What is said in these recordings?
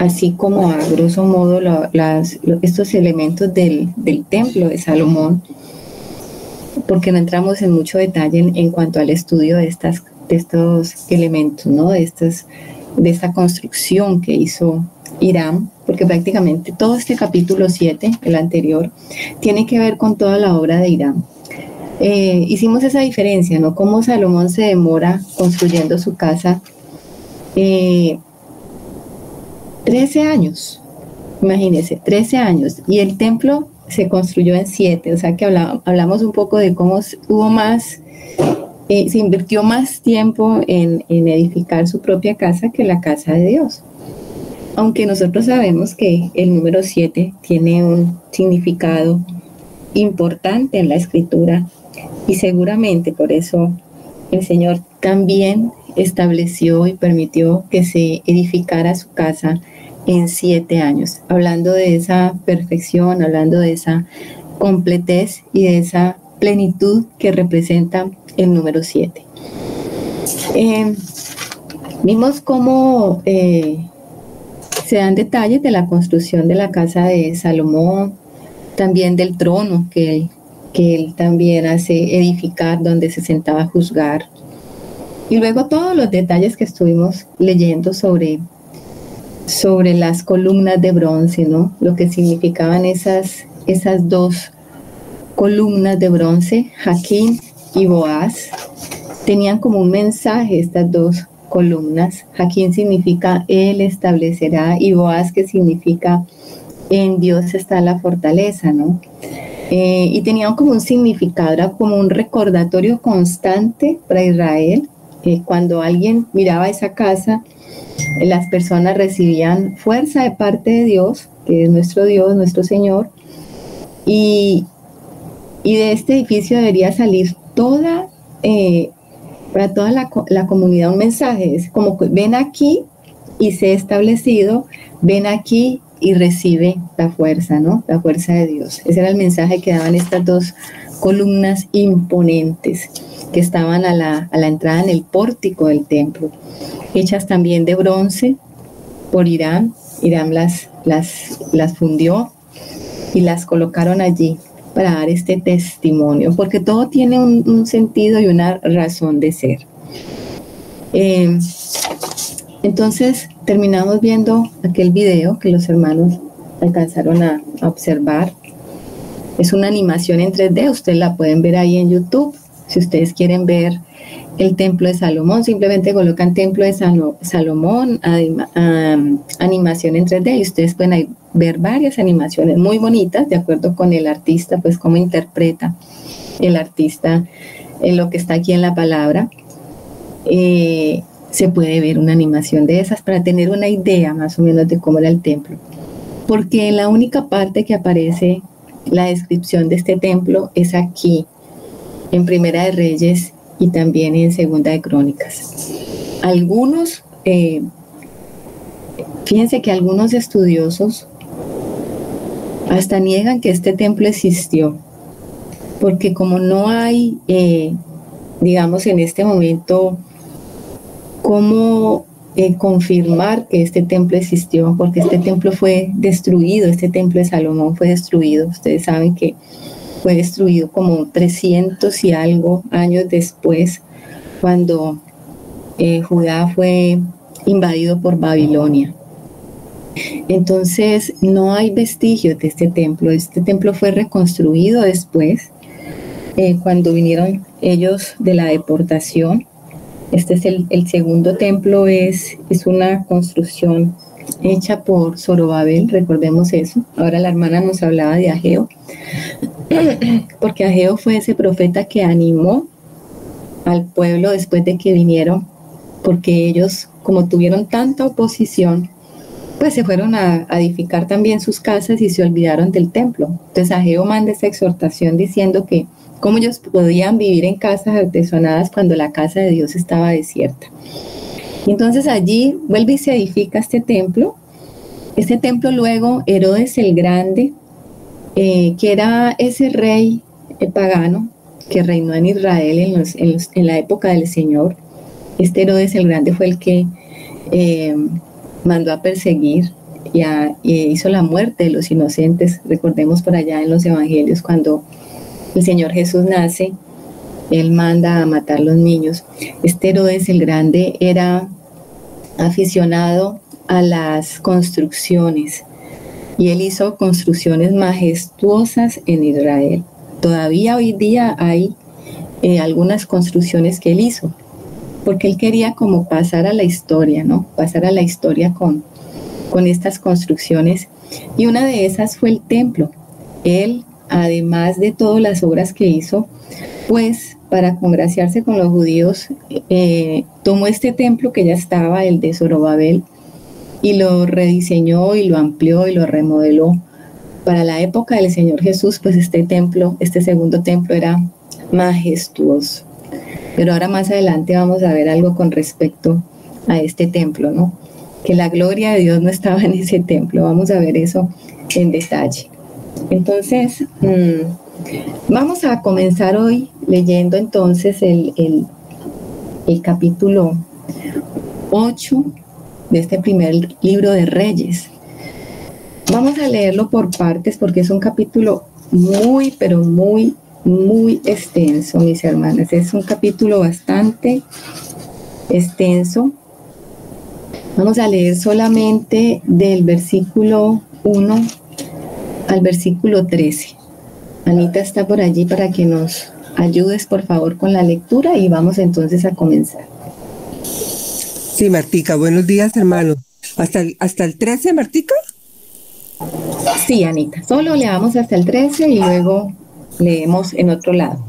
así como a grosso modo estos elementos del templo de Salomón, porque no entramos en mucho detalle en cuanto al estudio de estos elementos, ¿no? De esta construcción que hizo Hiram, porque prácticamente todo este capítulo 7, el anterior, tiene que ver con toda la obra de Hiram. Hicimos esa diferencia, ¿no? Cómo Salomón se demora construyendo su casa 13 años, imagínense, 13 años, y el templo se construyó en 7, o sea que hablamos un poco de cómo hubo más, se invirtió más tiempo en edificar su propia casa que la casa de Dios. Aunque nosotros sabemos que el número 7 tiene un significado importante en la Escritura, y seguramente por eso el Señor también estableció y permitió que se edificara su casa en 7 años, hablando de esa perfección, hablando de esa completez y de esa plenitud que representa el número 7. Vimos cómo se dan detalles de la construcción de la casa de Salomón, también del trono que él también hace edificar, donde se sentaba a juzgar, y luego todos los detalles que estuvimos leyendo sobre las columnas de bronce, ¿no? Lo que significaban esas 2 columnas de bronce, Jaquín y Boaz, tenían como un mensaje estas 2 columnas. Jaquín significa Él establecerá, y Boaz, que significa en Dios está la fortaleza, ¿no? Y tenían como un significado, era como un recordatorio constante para Israel. Cuando alguien miraba esa casa, las personas recibían fuerza de parte de Dios, que es nuestro Dios, nuestro Señor, y de este edificio debería salir para toda la comunidad un mensaje. Es como que ven aquí y sé establecido, ven aquí y recibe la fuerza, ¿no? La fuerza de Dios. Ese era el mensaje que daban estas 2 columnas imponentes que estaban a la entrada en el pórtico del templo, hechas también de bronce por Hiram. Hiram las fundió y las colocaron allí para dar este testimonio, porque todo tiene un sentido y una razón de ser. Entonces terminamos viendo aquel video que los hermanos alcanzaron a observar. Es una animación en 3D, ustedes la pueden ver ahí en YouTube. Si ustedes quieren ver el templo de Salomón, simplemente colocan templo de Salomón, animación en 3D, y ustedes pueden ahí ver varias animaciones muy bonitas, de acuerdo con el artista, pues cómo interpreta el artista en lo que está aquí en la palabra. Se puede ver una animación de esas para tener una idea más o menos de cómo era el templo. Porque la única parte que aparece la descripción de este templo es aquí, en Primera de Reyes y también en Segunda de Crónicas. Algunos, fíjense que algunos estudiosos hasta niegan que este templo existió, porque como no hay, digamos en este momento, cómo confirmar que este templo existió, porque este templo fue destruido, este templo de Salomón fue destruido. Ustedes saben que fue destruido como 300 y algo años después, cuando Judá fue invadido por Babilonia. Entonces no hay vestigios de este templo. Este templo fue reconstruido después, cuando vinieron ellos de la deportación. Este es el segundo templo, es una construcción hecha por Zorobabel, recordemos eso. Ahora la hermana nos hablaba de Ageo, porque Ageo fue ese profeta que animó al pueblo después de que vinieron, porque ellos, como tuvieron tanta oposición, pues se fueron a edificar también sus casas y se olvidaron del templo. Entonces Ageo manda esa exhortación diciendo que cómo ellos podían vivir en casas artesonadas cuando la casa de Dios estaba desierta. Y entonces allí vuelve y se edifica este templo. Este templo luego Herodes el Grande, que era ese rey pagano que reinó en Israel en la época del Señor. Este Herodes el Grande fue el que mandó a perseguir hizo la muerte de los inocentes. Recordemos por allá en los evangelios cuando el Señor Jesús nace, Él manda a matar los niños. Este Herodes el Grande era aficionado a las construcciones y él hizo construcciones majestuosas en Israel. Todavía hoy día hay algunas construcciones que él hizo, porque él quería como pasar a la historia, ¿no? Pasar a la historia con estas construcciones, y una de esas fue el templo. Él, además de todas las obras que hizo, pues para congraciarse con los judíos, tomó este templo que ya estaba, el de Zorobabel, y lo rediseñó y lo amplió y lo remodeló. Para la época del Señor Jesús, pues este segundo templo era majestuoso. Pero ahora más adelante vamos a ver algo con respecto a este templo, ¿no? Que la gloria de Dios no estaba en ese templo. Vamos a ver eso en detalle. Entonces, vamos a comenzar hoy leyendo entonces el capítulo 8 de este primer libro de Reyes. Vamos a leerlo por partes porque es un capítulo muy, pero muy, muy extenso, mis hermanas. Es un capítulo bastante extenso. Vamos a leer solamente del versículo 1 al versículo 13. Anita está por allí para que nos ayudes, por favor, con la lectura, y vamos entonces a comenzar. Sí, Martica, buenos días, hermano. ¿Hasta el 13, Martica? Sí, Anita, solo leamos hasta el 13 y luego leemos en otro lado.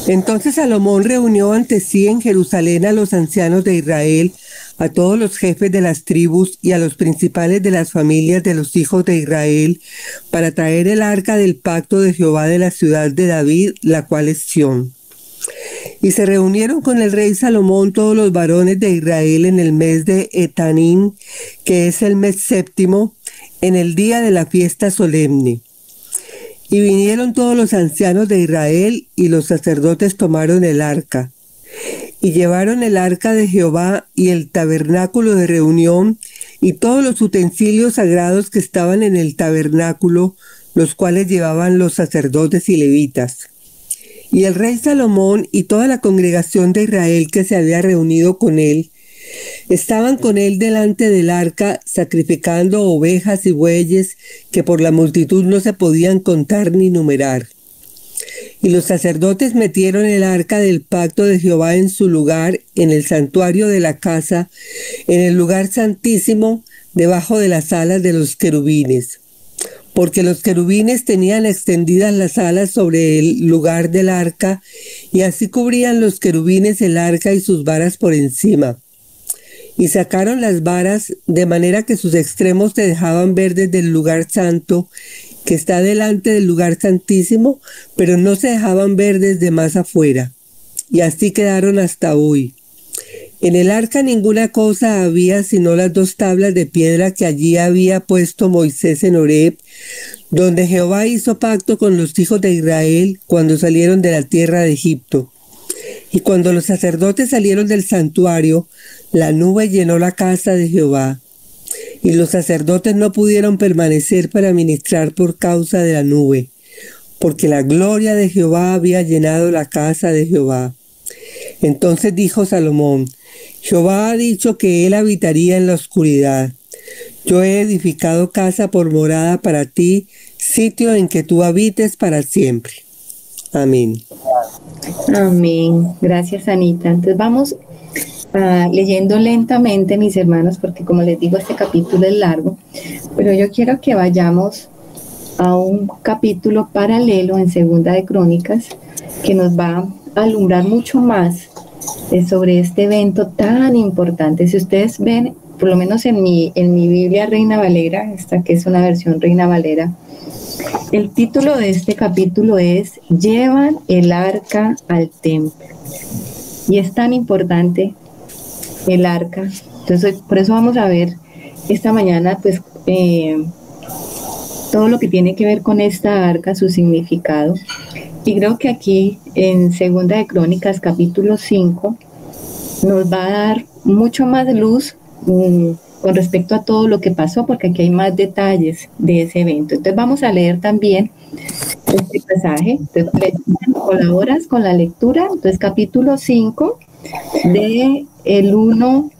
Entonces Salomón reunió ante sí en Jerusalén a los ancianos de Israel, a todos los jefes de las tribus y a los principales de las familias de los hijos de Israel, para traer el arca del pacto de Jehová de la ciudad de David, la cual es Sión. Y se reunieron con el rey Salomón todos los varones de Israel en el mes de Etanín, que es el mes séptimo, en el día de la fiesta solemne. Y vinieron todos los ancianos de Israel, y los sacerdotes tomaron el arca. Y llevaron el arca de Jehová y el tabernáculo de reunión, y todos los utensilios sagrados que estaban en el tabernáculo, los cuales llevaban los sacerdotes y levitas. Y el rey Salomón y toda la congregación de Israel que se había reunido con él, estaban con él delante del arca, sacrificando ovejas y bueyes que por la multitud no se podían contar ni numerar. Y los sacerdotes metieron el arca del pacto de Jehová en su lugar, en el santuario de la casa, en el lugar santísimo, debajo de las alas de los querubines. Porque los querubines tenían extendidas las alas sobre el lugar del arca, y así cubrían los querubines el arca y sus varas por encima. Y sacaron las varas de manera que sus extremos se dejaban ver desde el lugar santo, que está delante del lugar santísimo, pero no se dejaban ver desde más afuera. Y así quedaron hasta hoy. En el arca ninguna cosa había sino las 2 tablas de piedra que allí había puesto Moisés en Horeb, donde Jehová hizo pacto con los hijos de Israel cuando salieron de la tierra de Egipto. Y cuando los sacerdotes salieron del santuario, la nube llenó la casa de Jehová. Y los sacerdotes no pudieron permanecer para ministrar por causa de la nube, porque la gloria de Jehová había llenado la casa de Jehová. Entonces dijo Salomón: Jehová ha dicho que él habitaría en la oscuridad. Yo he edificado casa por morada para ti, sitio en que tú habites para siempre. Amén. Amén. Gracias, Anita. Entonces vamos leyendo lentamente, mis hermanos, porque como les digo, este capítulo es largo, pero yo quiero que vayamos a un capítulo paralelo en Segunda de Crónicas que nos va a alumbrar mucho más sobre este evento tan importante. Si ustedes ven, por lo menos en mi Biblia Reina Valera, esta que es una versión Reina Valera, el título de este capítulo es Llevan el arca al templo. Y es tan importante el arca. Entonces, por eso vamos a ver esta mañana, pues, todo lo que tiene que ver con esta arca, su significado. Y creo que aquí, en Segunda de Crónicas, capítulo 5, nos va a dar mucho más luz con respecto a todo lo que pasó, porque aquí hay más detalles de ese evento. Entonces vamos a leer también este pasaje. Entonces, ¿colaboras con la lectura? Entonces capítulo 5, de el 1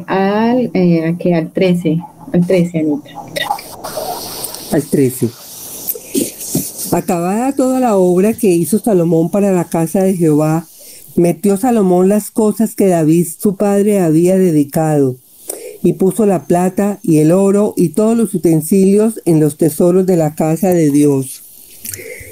al 13, Anita. Al 13. Acabada toda la obra que hizo Salomón para la casa de Jehová, metió Salomón las cosas que David su padre había dedicado, y puso la plata y el oro y todos los utensilios en los tesoros de la casa de Dios.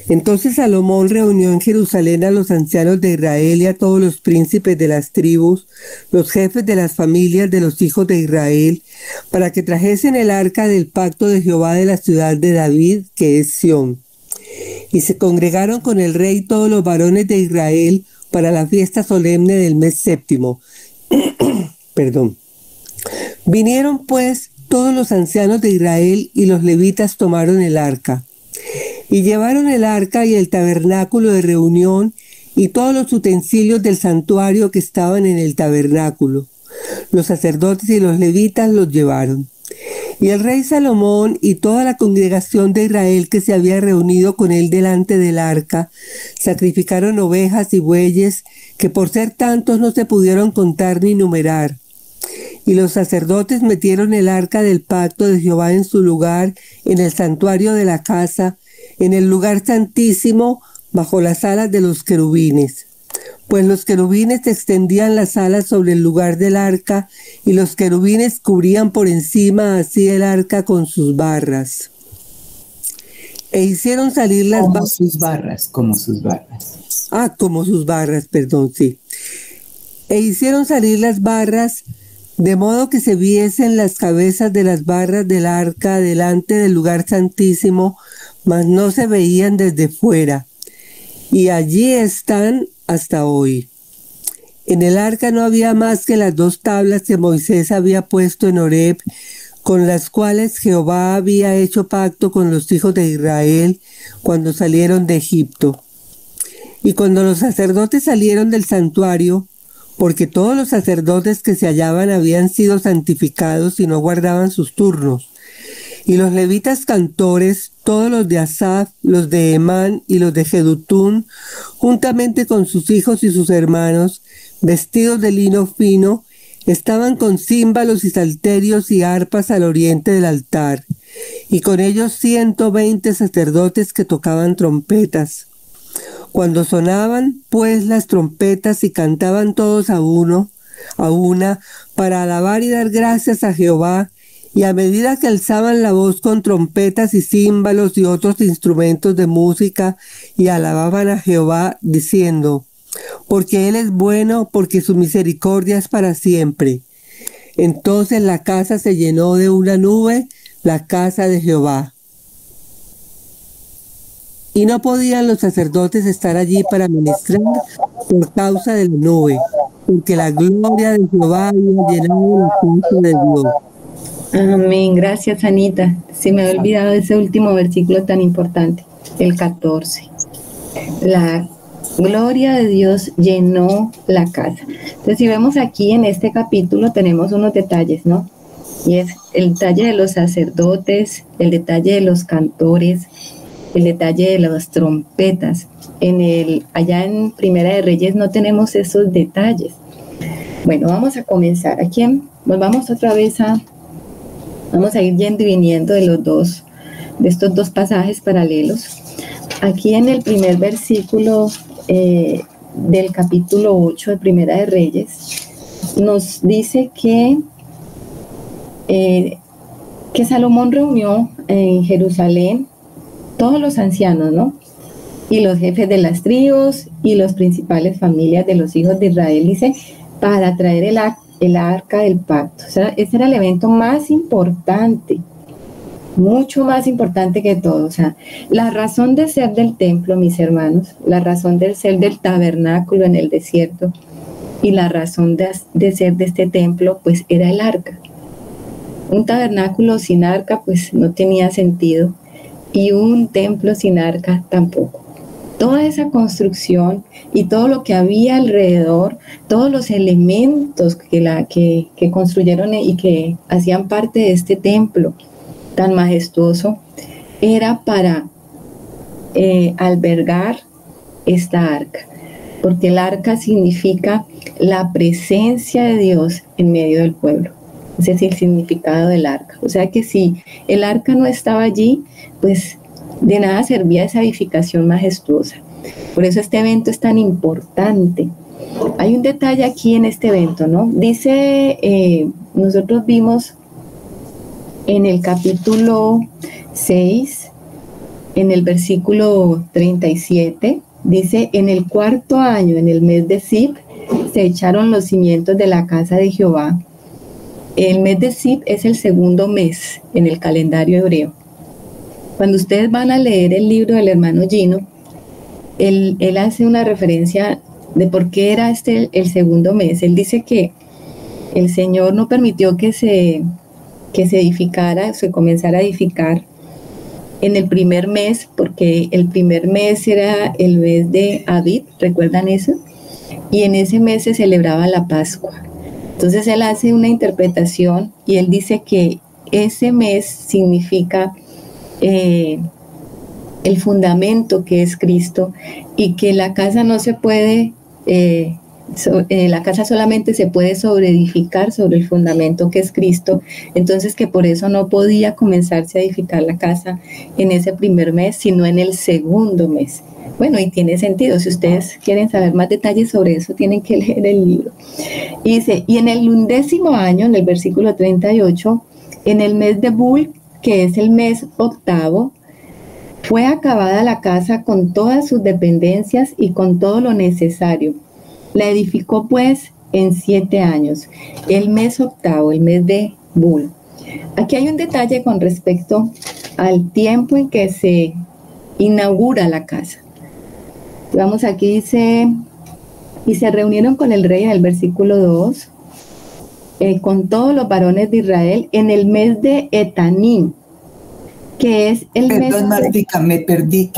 Entonces Salomón reunió en Jerusalén a los ancianos de Israel y a todos los príncipes de las tribus, los jefes de las familias de los hijos de Israel, para que trajesen el arca del pacto de Jehová de la ciudad de David, que es Sión. Y se congregaron con el rey todos los varones de Israel para la fiesta solemne del mes séptimo. Perdón. Vinieron pues todos los ancianos de Israel y los levitas tomaron el arca. Y llevaron el arca y el tabernáculo de reunión y todos los utensilios del santuario que estaban en el tabernáculo. Los sacerdotes y los levitas los llevaron. Y el rey Salomón y toda la congregación de Israel que se había reunido con él delante del arca, sacrificaron ovejas y bueyes que por ser tantos no se pudieron contar ni numerar. Y los sacerdotes metieron el arca del pacto de Jehová en su lugar, en el santuario de la casa, en el lugar santísimo, bajo las alas de los querubines. Pues los querubines extendían las alas sobre el lugar del arca, y los querubines cubrían por encima así el arca con sus barras. E hicieron salir las como sus barras. Como sus barras, perdón, sí. E hicieron salir las barras, de modo que se viesen las cabezas de las barras del arca delante del lugar santísimo, mas no se veían desde fuera. Y allí están hasta hoy. En el arca no había más que las 2 tablas que Moisés había puesto en Horeb, con las cuales Jehová había hecho pacto con los hijos de Israel cuando salieron de Egipto. Y cuando los sacerdotes salieron del santuario, porque todos los sacerdotes que se hallaban habían sido santificados y no guardaban sus turnos, y los levitas cantores, todos los de Asaf, los de Emán y los de Jedutún, juntamente con sus hijos y sus hermanos, vestidos de lino fino, estaban con címbalos y salterios y arpas al oriente del altar, y con ellos 120 sacerdotes que tocaban trompetas. Cuando sonaban pues las trompetas y cantaban todos a una, para alabar y dar gracias a Jehová, y a medida que alzaban la voz con trompetas y címbalos y otros instrumentos de música, y alababan a Jehová, diciendo: porque Él es bueno, porque su misericordia es para siempre. Entonces la casa se llenó de una nube, la casa de Jehová. Y no podían los sacerdotes estar allí para ministrar por causa de la nube, porque la gloria de Jehová había llenado la casa de Dios. Amén. Gracias, Anita. Se me había olvidado ese último versículo tan importante, el 14. La gloria de Dios llenó la casa. Entonces, si vemos aquí en este capítulo, tenemos unos detalles, ¿no? Y es el detalle de los sacerdotes, el detalle de los cantores, el detalle de las trompetas. Allá en Primera de Reyes no tenemos esos detalles. Bueno, vamos a comenzar. Aquí volvamos otra vez vamos a ir yendo y viniendo de estos dos pasajes paralelos. Aquí en el primer versículo del capítulo 8 de Primera de Reyes, nos dice que Salomón reunió en Jerusalén todos los ancianos, ¿no? Y los jefes de las tribus y las principales familias de los hijos de Israel, dice, para traer el arca del pacto. O sea, ese era el evento más importante, mucho más importante que todo. O sea, la razón de ser del templo, mis hermanos, la razón de ser del tabernáculo en el desierto y la razón de ser de este templo, pues era el arca. Un tabernáculo sin arca, pues no tenía sentido, y un templo sin arca tampoco. toda esa construcción y todo lo que había alrededor, todos los elementos que construyeron y que hacían parte de este templo tan majestuoso, era para albergar esta arca, porque el arca significa la presencia de Dios en medio del pueblo. Ese es el significado del arca. O sea que si el arca no estaba allí, pues de nada servía esa edificación majestuosa. Por eso este evento es tan importante. Hay un detalle aquí en este evento, ¿no? Dice, nosotros vimos en el capítulo 6, en el versículo 37, dice, en el 4º año, en el mes de Sib, se echaron los cimientos de la casa de Jehová. El mes de Sib es el 2º mes en el calendario hebreo. Cuando ustedes van a leer el libro del hermano Gino, él hace una referencia de por qué era el 2º mes. Él dice que el Señor no permitió que se edificara, se comenzara a edificar en el primer mes, porque el primer mes era el mes de Abib, ¿recuerdan eso? Y en ese mes se celebraba la Pascua. Entonces él hace una interpretación y él dice que ese mes significa el fundamento que es Cristo, y que la casa no se puede, la casa solamente se puede sobreedificar sobre el fundamento que es Cristo. Entonces que por eso no podía comenzarse a edificar la casa en ese primer mes, sino en el 2º mes. Bueno, y tiene sentido. Si ustedes quieren saber más detalles sobre eso, tienen que leer el libro. Y dice, y en el 11º año, en el versículo 38, en el mes de Bul, que es el mes 8º, fue acabada la casa con todas sus dependencias y con todo lo necesario. La edificó pues en 7 años, el mes 8º, el mes de Bul. Aquí hay un detalle con respecto al tiempo en que se inaugura la casa. Vamos, aquí dice, y se reunieron con el rey en el versículo 2, con todos los varones de Israel en el mes de Etanim, que es el mes... Perdón, Martica, me perdí.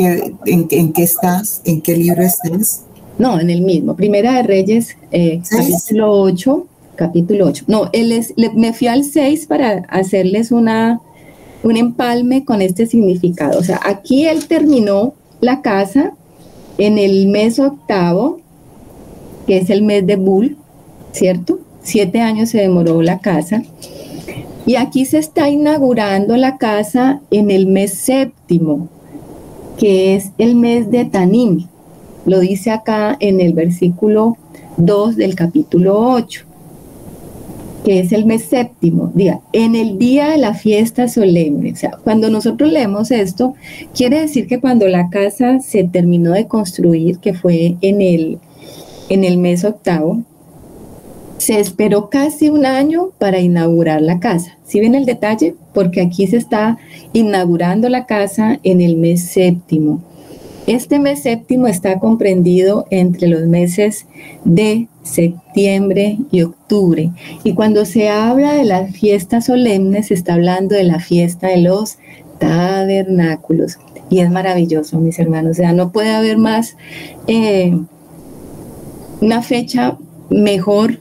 ¿En qué estás? ¿En qué libro estás? No, en el mismo. Primera de Reyes, capítulo 8. No, me fui al 6 para hacerles un empalme con este significado. O sea, aquí él terminó la casa en el mes 8º, que es el mes de Bul, ¿cierto? 7 años se demoró la casa. Y aquí se está inaugurando la casa en el mes 7º, que es el mes de Tanim. Lo dice acá en el versículo 2 del capítulo 8, que es el mes 7º, diga, en el día de la fiesta solemne. O sea, cuando nosotros leemos esto, quiere decir que cuando la casa se terminó de construir, que fue en el mes 8º, se esperó casi un año para inaugurar la casa. ¿Sí ven el detalle? Porque aquí se está inaugurando la casa en el mes 7º. Este mes 7º está comprendido entre los meses de septiembre y octubre. Y cuando se habla de las fiestas solemnes, se está hablando de la fiesta de los tabernáculos. Y es maravilloso, mis hermanos. O sea, no puede haber más una fecha mejor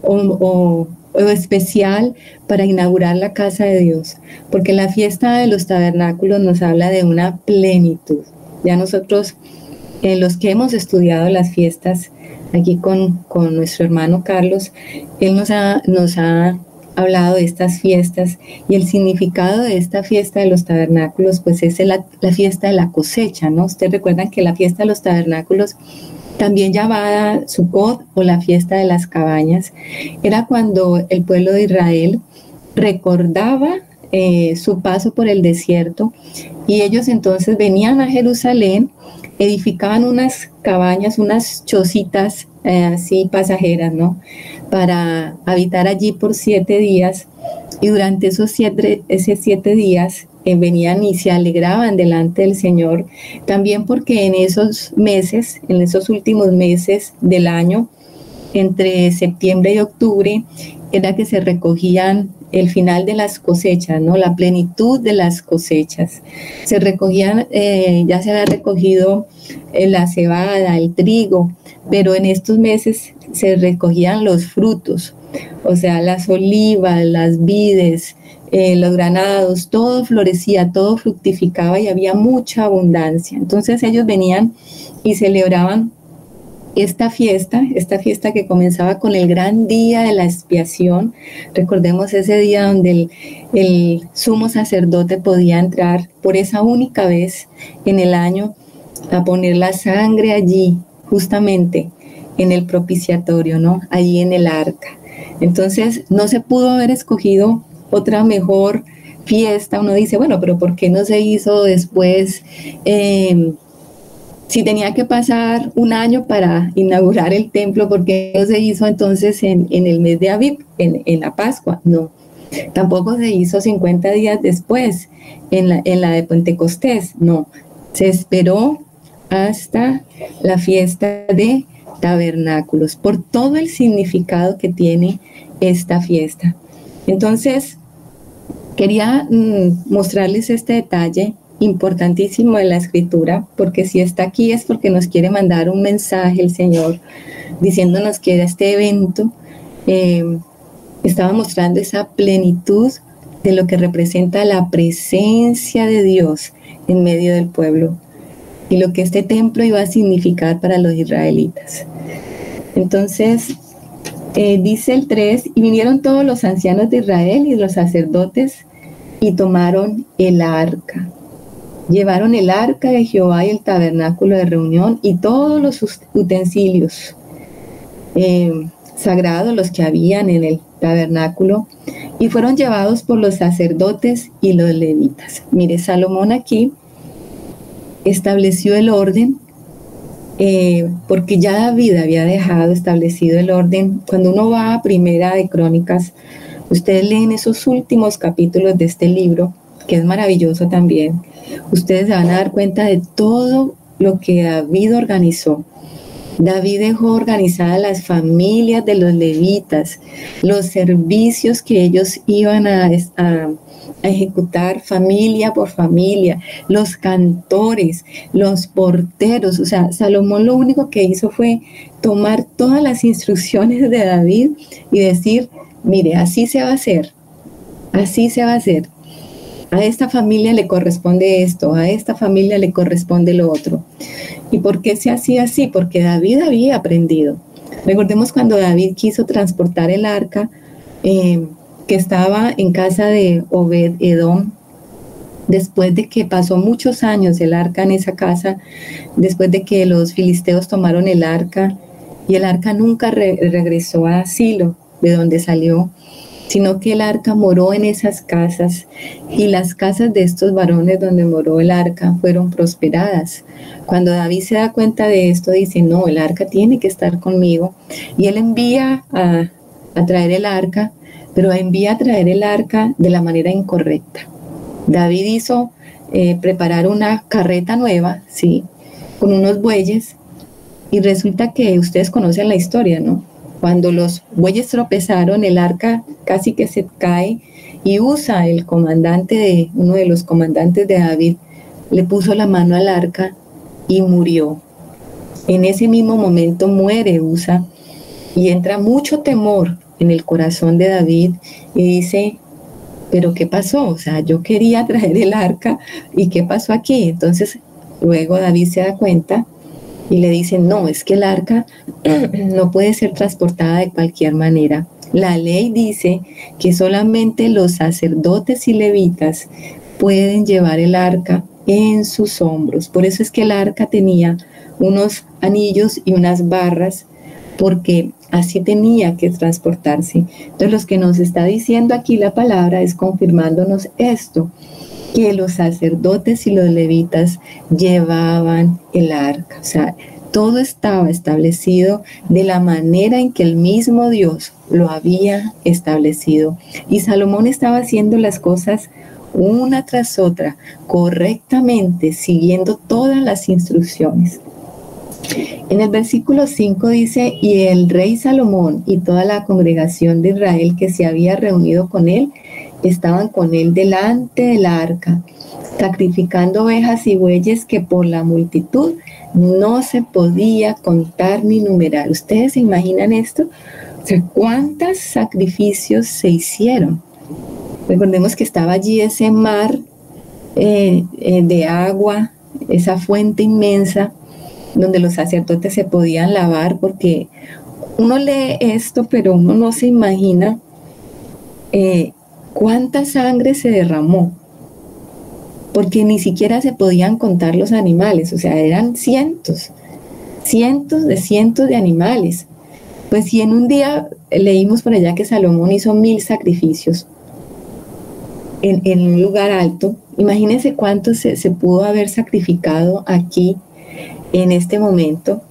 o especial para inaugurar la casa de Dios, porque la fiesta de los tabernáculos nos habla de una plenitud. Ya nosotros, los que hemos estudiado las fiestas aquí con nuestro hermano Carlos, él nos ha hablado de estas fiestas, y el significado de esta fiesta de los tabernáculos pues es la fiesta de la cosecha, ¿no? Ustedes recuerdan que la fiesta de los tabernáculos, también llamada Sukkot o la fiesta de las cabañas, era cuando el pueblo de Israel recordaba su paso por el desierto, y ellos entonces venían a Jerusalén, edificaban unas cabañas, unas chocitas así pasajeras, ¿no? Para habitar allí por 7 días, y durante esos 7 días venían y se alegraban delante del Señor, también porque en esos meses, en esos últimos meses del año, entre septiembre y octubre era que se recogían el final de las cosechas, ¿no? La plenitud de las cosechas. Se recogían, ya se había recogido la cebada, el trigo, pero en estos meses se recogían los frutos, o sea, las olivas, las vides, los granados, todo florecía, todo fructificaba y había mucha abundancia. Entonces ellos venían y celebraban esta fiesta que comenzaba con el gran día de la expiación. Recordemos ese día donde el sumo sacerdote podía entrar por esa única vez en el año a poner la sangre allí, justamente en el propiciatorio, ¿no? Allí en el arca. Entonces no se pudo haber escogido otra mejor fiesta. Uno dice, bueno, pero ¿por qué no se hizo después? Si tenía que pasar un año para inaugurar el templo, ¿por qué no se hizo entonces en el mes de Aviv, en la Pascua? No. Tampoco se hizo 50 días después, en la de Pentecostés. No. Se esperó hasta la fiesta de Tabernáculos, por todo el significado que tiene esta fiesta. Entonces, quería mostrarles este detalle importantísimo de la Escritura, porque si está aquí es porque nos quiere mandar un mensaje el Señor, diciéndonos que este evento estaba mostrando esa plenitud de lo que representa la presencia de Dios en medio del pueblo y lo que este templo iba a significar para los israelitas. Entonces, dice el 3, y vinieron todos los ancianos de Israel y los sacerdotes y tomaron el arca. Llevaron el arca de Jehová y el tabernáculo de reunión y todos los utensilios sagrados, los que habían en el tabernáculo, y fueron llevados por los sacerdotes y los levitas. Mire, Salomón aquí estableció el orden, porque ya David había dejado establecido el orden. Cuando uno va a Primera de Crónicas, ustedes leen esos últimos capítulos de este libro, que es maravilloso también. Ustedes se van a dar cuenta de todo lo que David organizó. David dejó organizadas las familias de los levitas, los servicios que ellos iban a ejecutar familia por familia, los cantores, los porteros. O sea, Salomón lo único que hizo fue tomar todas las instrucciones de David y decir, mire, así se va a hacer, así se va a hacer. A esta familia le corresponde esto, a esta familia le corresponde lo otro. ¿Y por qué se hacía así? Porque David había aprendido. Recordemos cuando David quiso transportar el arca, que estaba en casa de Obed-Edom, después de que pasó muchos años el arca en esa casa, después de que los filisteos tomaron el arca, y el arca nunca regresó a Silo, de donde salió, sino que el arca moró en esas casas, y las casas de estos varones donde moró el arca fueron prosperadas. Cuando David se da cuenta de esto, dice, no, el arca tiene que estar conmigo, y él envía a traer el arca, pero envía a traer el arca de la manera incorrecta. David hizo preparar una carreta nueva, sí, con unos bueyes, y resulta que ustedes conocen la historia, ¿no? Cuando los bueyes tropezaron, el arca casi que se cae, y Usa, uno de los comandantes de David, le puso la mano al arca y murió. En ese mismo momento muere Usa, y entra mucho temor en el corazón de David, y dice, ¿pero qué pasó? O sea, yo quería traer el arca, ¿y qué pasó aquí? Entonces, luego David se da cuenta y le dicen, no, es que el arca no puede ser transportada de cualquier manera. La ley dice que solamente los sacerdotes y levitas pueden llevar el arca en sus hombros. Por eso es que el arca tenía unos anillos y unas barras, porque así tenía que transportarse. Entonces, lo que nos está diciendo aquí la palabra es confirmándonos esto, que los sacerdotes y los levitas llevaban el arca. O sea, todo estaba establecido de la manera en que el mismo Dios lo había establecido. Y Salomón estaba haciendo las cosas una tras otra, correctamente, siguiendo todas las instrucciones. En el versículo 5 dice, y el rey Salomón y toda la congregación de Israel que se había reunido con él, estaban con él delante del arca, sacrificando ovejas y bueyes que por la multitud no se podía contar ni numerar. ¿Ustedes se imaginan esto? O sea, ¿cuántos sacrificios se hicieron? Recordemos que estaba allí ese mar de agua, esa fuente inmensa, donde los sacerdotes se podían lavar, porque uno lee esto, pero uno no se imagina cuánta sangre se derramó, porque ni siquiera se podían contar los animales, o sea, eran cientos de animales. Pues si en un día leímos por allá que Salomón hizo 1000 sacrificios en un lugar alto, imagínense cuánto se pudo haber sacrificado aquí en este momento,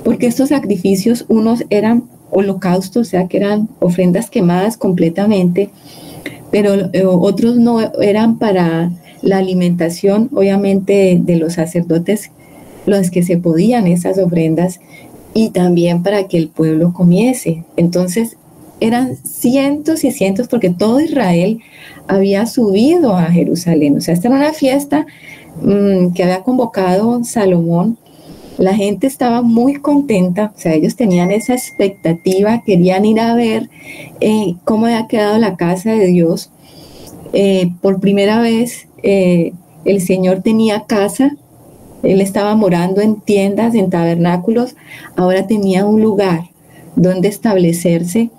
porque estos sacrificios, unos eran holocaustos, o sea que eran ofrendas quemadas completamente, pero otros no, eran para la alimentación, obviamente, de los sacerdotes, los que se podían esas ofrendas, y también para que el pueblo comiese. Entonces eran cientos y cientos, porque todo Israel había subido a Jerusalén. O sea, esta era una fiesta que había convocado Salomón. La gente estaba muy contenta, o sea, ellos tenían esa expectativa, querían ir a ver cómo había quedado la casa de Dios. Por primera vez el Señor tenía casa, Él estaba morando en tiendas, en tabernáculos, ahora tenía un lugar donde establecerse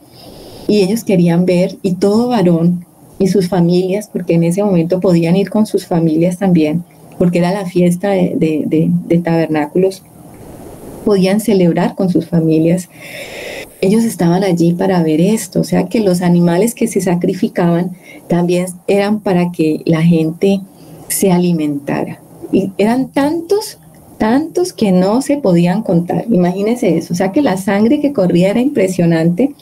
y ellos querían ver, y todo varón y sus familias, porque en ese momento podían ir con sus familias también, porque era la fiesta de tabernáculos, podían celebrar con sus familias. Ellos estaban allí para ver esto, o sea que los animales que se sacrificaban también eran para que la gente se alimentara. Y eran tantos que no se podían contar. Imagínense eso, o sea que la sangre que corría era impresionante.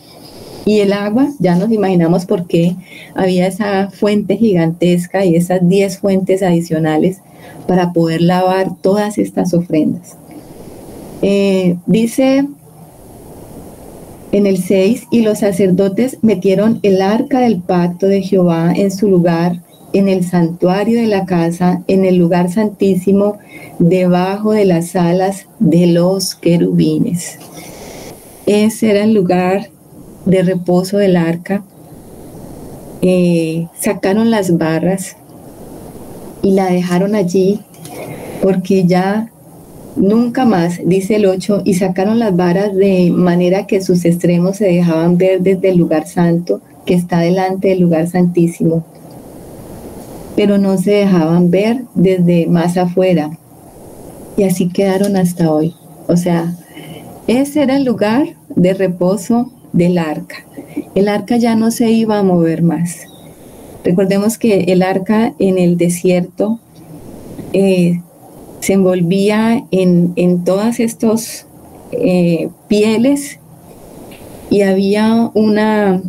Y el agua, ya nos imaginamos por qué había esa fuente gigantesca y esas 10 fuentes adicionales para poder lavar todas estas ofrendas. Dice en el 6, y los sacerdotes metieron el arca del pacto de Jehová en su lugar, en el santuario de la casa, en el lugar santísimo, debajo de las alas de los querubines. Ese era el lugar de reposo del arca. Sacaron las barras y la dejaron allí, porque ya nunca más, dice el 8, y sacaron las varas de manera que sus extremos se dejaban ver desde el lugar santo, que está delante del lugar santísimo, pero no se dejaban ver desde más afuera, y así quedaron hasta hoy. O sea, ese era el lugar de reposo del arca. El arca ya no se iba a mover más. Recordemos que el arca en el desierto se envolvía en todas estos pieles, y había una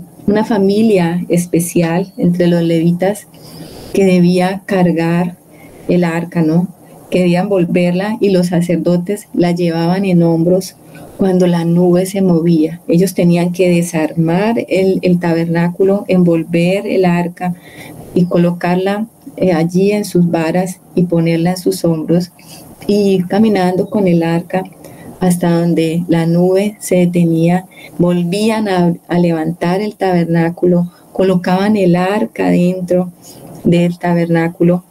familia especial entre los levitas que debía cargar el arca, ¿no? Querían envolverla, y los sacerdotes la llevaban en hombros cuando la nube se movía. Ellos tenían que desarmar el tabernáculo, envolver el arca y colocarla allí en sus varas y ponerla en sus hombros, y ir caminando con el arca hasta donde la nube se detenía. Volvían a levantar el tabernáculo, colocaban el arca dentro del tabernáculo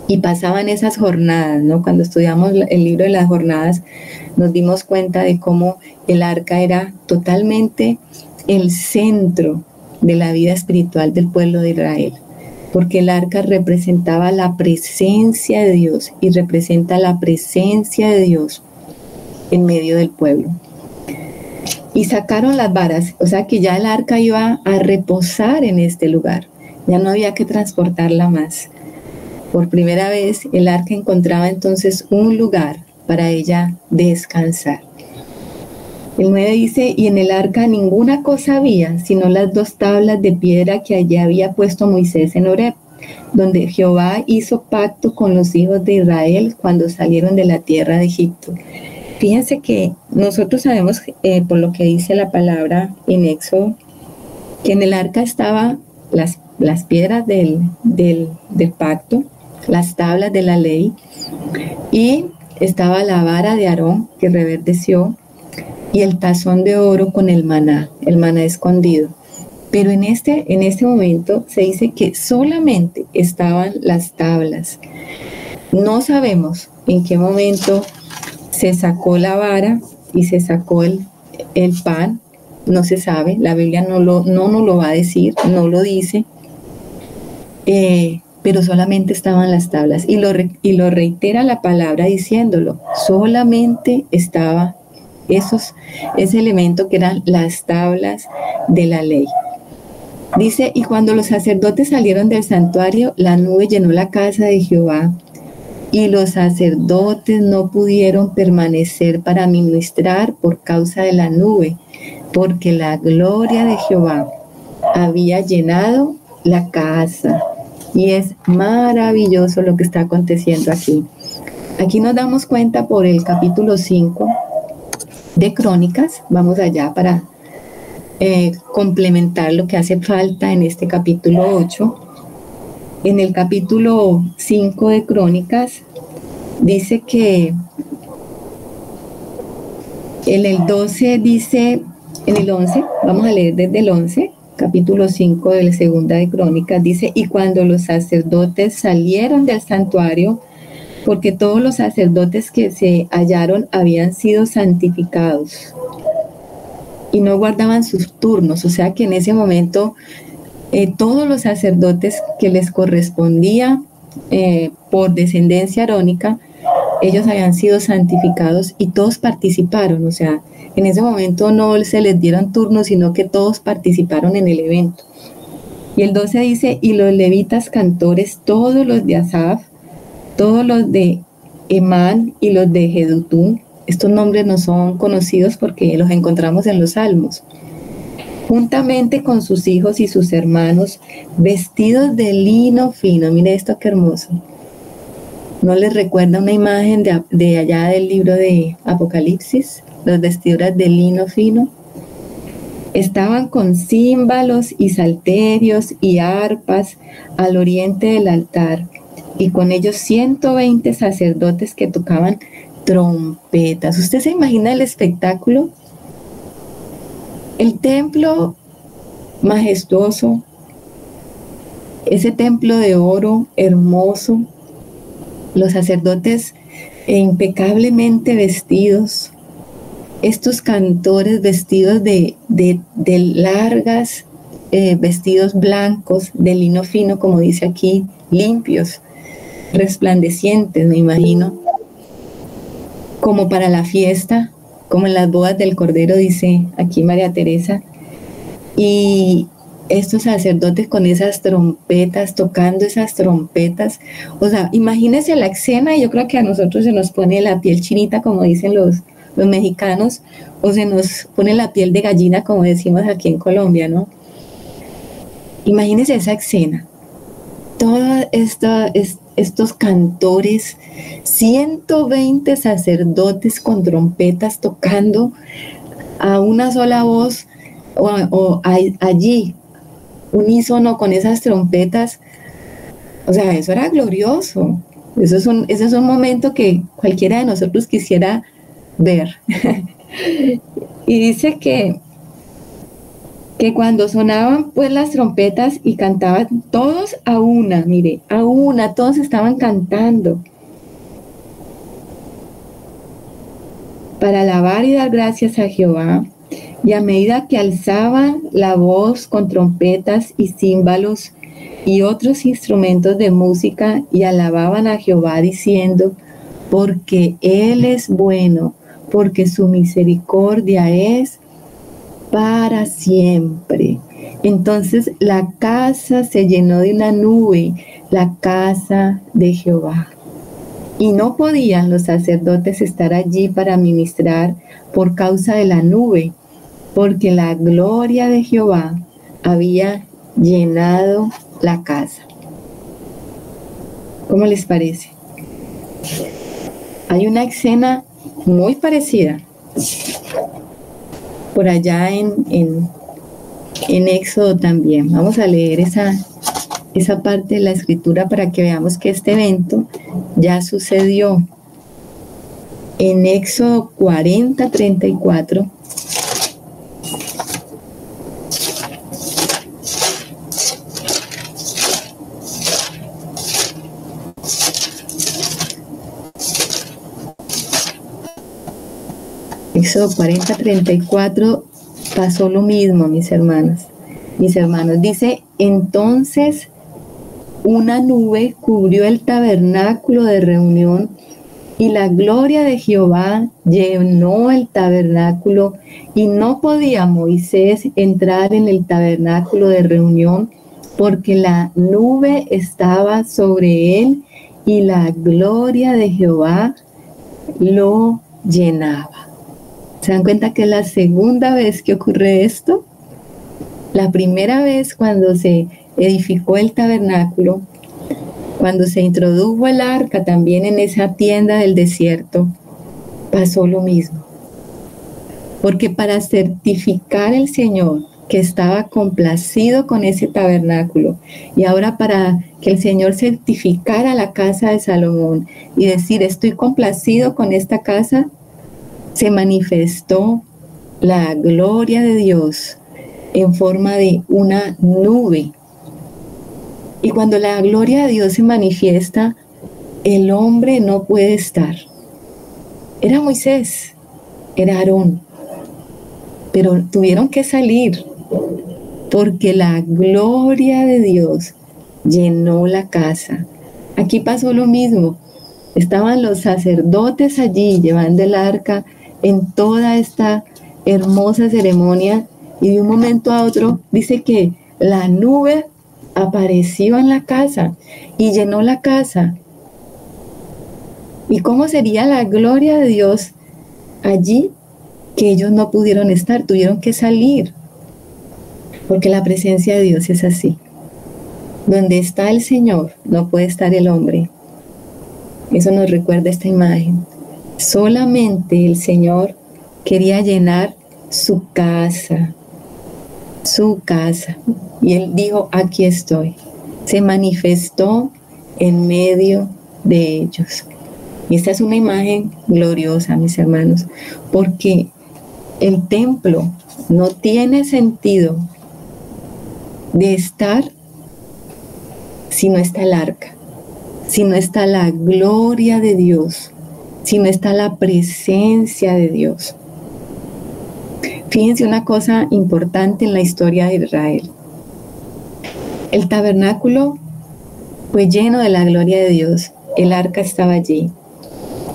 y pasaban esas jornadas, ¿no? Cuando estudiamos el libro de las jornadas, nos dimos cuenta de cómo el arca era totalmente el centro de la vida espiritual del pueblo de Israel, porque el arca representaba la presencia de Dios, y representa la presencia de Dios en medio del pueblo. Y sacaron las varas, o sea que ya el arca iba a reposar en este lugar, ya no había que transportarla más. Por primera vez el arca encontraba entonces un lugar para ella descansar. El 9 dice, y en el arca ninguna cosa había, sino las 2 tablas de piedra que allí había puesto Moisés en Horeb, donde Jehová hizo pacto con los hijos de Israel cuando salieron de la tierra de Egipto. Fíjense que nosotros sabemos, por lo que dice la palabra en Éxodo, que en el arca estaban las piedras del pacto, las tablas de la ley, y estaba la vara de Aarón que reverdeció, y el tazón de oro con el maná escondido. Pero en este momento se dice que solamente estaban las tablas. No sabemos en qué momento se sacó la vara y se sacó el pan, no se sabe, la Biblia no nos lo va a decir, no lo dice, pero solamente estaban las tablas, y lo reitera la palabra diciéndolo, solamente estaba ese elemento que eran las tablas de la ley. Dice, y cuando los sacerdotes salieron del santuario, la nube llenó la casa de Jehová, y los sacerdotes no pudieron permanecer para ministrar por causa de la nube, porque la gloria de Jehová había llenado la casa. Y es maravilloso lo que está aconteciendo aquí. Aquí nos damos cuenta por el capítulo 5 de Crónicas. Vamos allá para complementar lo que hace falta en este capítulo 8. En el capítulo 5 de Crónicas dice que en el 12 dice, en el 11, vamos a leer desde el 11, capítulo 5 de la segunda de Crónicas, dice, y cuando los sacerdotes salieron del santuario, porque todos los sacerdotes que se hallaron habían sido santificados y no guardaban sus turnos, o sea que en ese momento todos los sacerdotes que les correspondía por descendencia arónica, ellos habían sido santificados y todos participaron, o sea, en ese momento no se les dieron turnos, sino que todos participaron en el evento. Y el 12 dice, y los levitas cantores, todos los de Asaf, todos los de Emán y los de Jedutún, estos nombres no son conocidos porque los encontramos en los Salmos, juntamente con sus hijos y sus hermanos, vestidos de lino fino. Mire esto qué hermoso. ¿No les recuerda una imagen de allá del libro de Apocalipsis? Las vestiduras de lino fino. Estaban con címbalos y salterios y arpas al oriente del altar, y con ellos 120 sacerdotes que tocaban trompetas. ¿Usted se imagina el espectáculo? El templo majestuoso, ese templo de oro hermoso, los sacerdotes impecablemente vestidos, estos cantores vestidos de largas, vestidos blancos, de lino fino, como dice aquí, limpios, resplandecientes, me imagino, como para la fiesta, como en las bodas del Cordero, dice aquí María Teresa, y estos sacerdotes con esas trompetas, tocando esas trompetas, o sea, imagínense la escena, y yo creo que a nosotros se nos pone la piel chinita, como dicen los mexicanos, o se nos pone la piel de gallina, como decimos aquí en Colombia, ¿no? Imagínense esa escena, todos estos cantores, 120 sacerdotes con trompetas tocando a una sola voz, allí, unísono con esas trompetas. O sea, eso era glorioso. Eso es un momento que cualquiera de nosotros quisiera ver. Y dice que cuando sonaban pues las trompetas y cantaban todos a una, mire, a una, todos estaban cantando para alabar y dar gracias a Jehová. Y a medida que alzaban la voz con trompetas y címbalos y otros instrumentos de música y alababan a Jehová diciendo, porque Él es bueno, porque su misericordia es para siempre. Entonces la casa se llenó de una nube, la casa de Jehová. Y no podían los sacerdotes estar allí para ministrar por causa de la nube, porque la gloria de Jehová había llenado la casa. ¿Cómo les parece? Hay una escena muy parecida. Por allá en Éxodo también. Vamos a leer esa parte de la escritura para que veamos que este evento ya sucedió. En Éxodo 40:34. Éxodo 40:34 pasó lo mismo, mis hermanos. Dice, entonces una nube cubrió el tabernáculo de reunión y la gloria de Jehová llenó el tabernáculo y no podía Moisés entrar en el tabernáculo de reunión porque la nube estaba sobre él y la gloria de Jehová lo llenaba. ¿Se dan cuenta que es la segunda vez que ocurre esto? La primera vez cuando se edificó el tabernáculo, cuando se introdujo el arca también en esa tienda del desierto, pasó lo mismo. Porque para certificar el Señor que estaba complacido con ese tabernáculo y ahora para que el Señor certificara la casa de Salomón y decir, estoy complacido con esta casa, se manifestó la gloria de Dios en forma de una nube. Y cuando la gloria de Dios se manifiesta, el hombre no puede estar. Era Moisés, era Aarón, pero tuvieron que salir porque la gloria de Dios llenó la casa. Aquí pasó lo mismo. Estaban los sacerdotes allí llevando el arca en toda esta hermosa ceremonia y de un momento a otro dice que la nube apareció en la casa y llenó la casa. ¿Y cómo sería la gloria de Dios allí? Que ellos no pudieron estar, tuvieron que salir, porque la presencia de Dios es así. Donde está el Señor, no puede estar el hombre. Eso nos recuerda esta imagen. Solamente el Señor quería llenar su casa. Y Él dijo, aquí estoy. Se manifestó en medio de ellos. Y esta es una imagen gloriosa, mis hermanos, porque el templo no tiene sentido de estar si no está el arca, si no está la gloria de Dios, si no está la presencia de Dios. Fíjense una cosa importante en la historia de Israel. El tabernáculo fue lleno de la gloria de Dios. El arca estaba allí,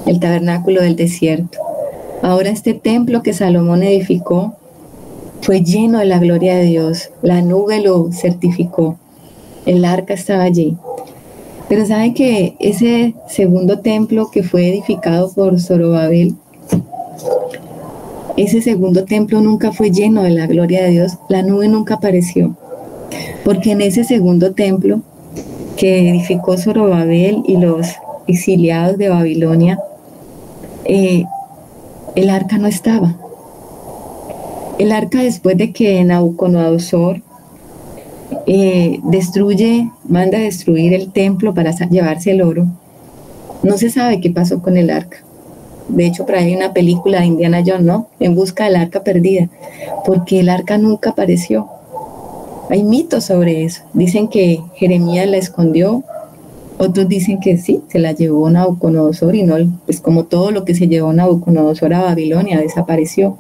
el tabernáculo del desierto. Ahora este templo que Salomón edificó fue lleno de la gloria de Dios. La nube lo certificó. El arca estaba allí. Pero ¿saben que ese segundo templo que fue edificado por Zorobabel, ese segundo templo nunca fue lleno de la gloria de Dios? La nube nunca apareció. Porque en ese segundo templo que edificó Zorobabel y los exiliados de Babilonia, el arca no estaba. El arca, después de que Nabucodonosor manda a destruir el templo para llevarse el oro, no se sabe qué pasó con el arca. De hecho, por ahí hay una película de Indiana Jones, ¿no? En busca del arca perdida, porque el arca nunca apareció. Hay mitos sobre eso. Dicen que Jeremías la escondió, otros dicen que sí, se la llevó Nabucodonosor y no, pues como todo lo que se llevó Nabucodonosor a Babilonia, desapareció.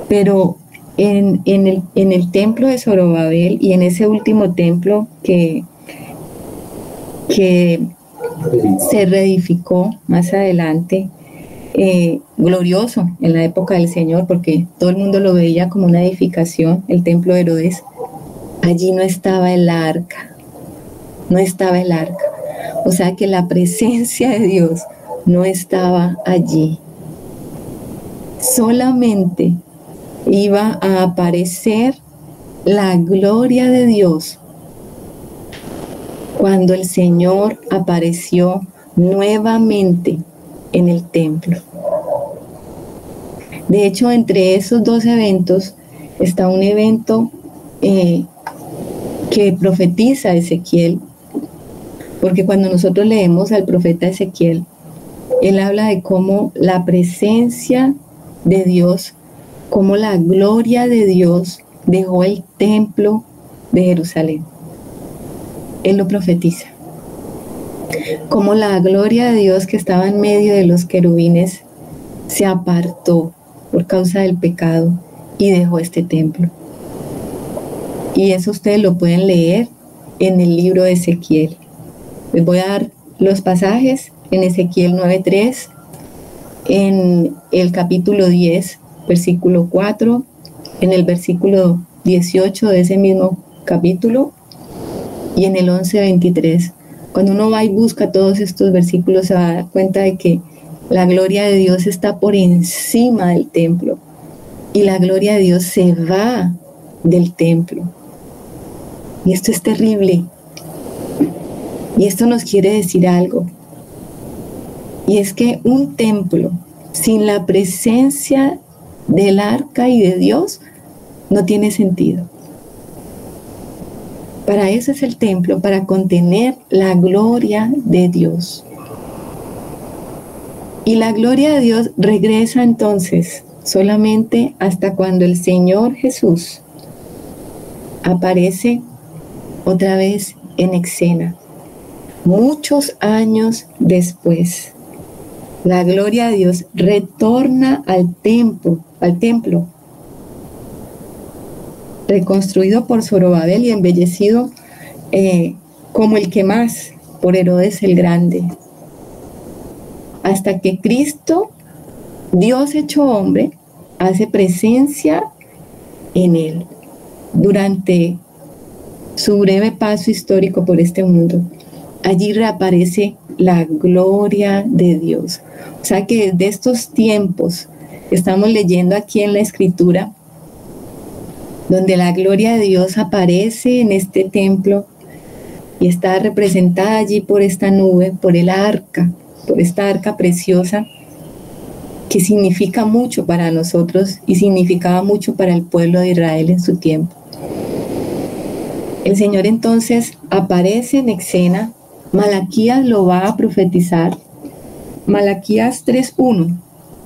Pero en el templo de Zorobabel y en ese último templo que se reedificó más adelante, glorioso en la época del Señor, porque todo el mundo lo veía como una edificación, el templo de Herodes, allí no estaba el arca, o sea que la presencia de Dios no estaba allí. Solamente iba a aparecer la gloria de Dios cuando el Señor apareció nuevamente en el templo. De hecho, entre esos dos eventos está un evento que profetiza Ezequiel, porque cuando nosotros leemos al profeta Ezequiel, él habla de cómo la presencia de Dios, cómo la gloria de Dios dejó el templo de Jerusalén. Él lo profetiza. Cómo la gloria de Dios que estaba en medio de los querubines se apartó por causa del pecado y dejó este templo. Y eso ustedes lo pueden leer en el libro de Ezequiel. Les voy a dar los pasajes en Ezequiel 9:3, en el capítulo 10, versículo 4, en el versículo 18 de ese mismo capítulo y en el 11:23. Cuando uno va y busca todos estos versículos se va a dar cuenta de que la gloria de Dios está por encima del templo y la gloria de Dios se va del templo. Y esto es terrible. Y esto nos quiere decir algo. Y es que un templo sin la presencia del arca y de Dios no tiene sentido. Para eso es el templo, para contener la gloria de Dios. Y la gloria de Dios regresa entonces solamente hasta cuando el Señor Jesús aparece otra vez en escena. Muchos años después, la gloria de Dios retorna al templo, reconstruido por Zorobabel y embellecido como el que más por Herodes el Grande. Hasta que Cristo, Dios hecho hombre, hace presencia en él durante su breve paso histórico por este mundo. Allí reaparece la gloria de Dios. O sea que desde estos tiempos que estamos leyendo aquí en la Escritura, donde la gloria de Dios aparece en este templo y está representada allí por esta nube, por el arca, por esta arca preciosa, que significa mucho para nosotros y significaba mucho para el pueblo de Israel en su tiempo. El Señor entonces aparece en escena. Malaquías lo va a profetizar. Malaquías 3:1.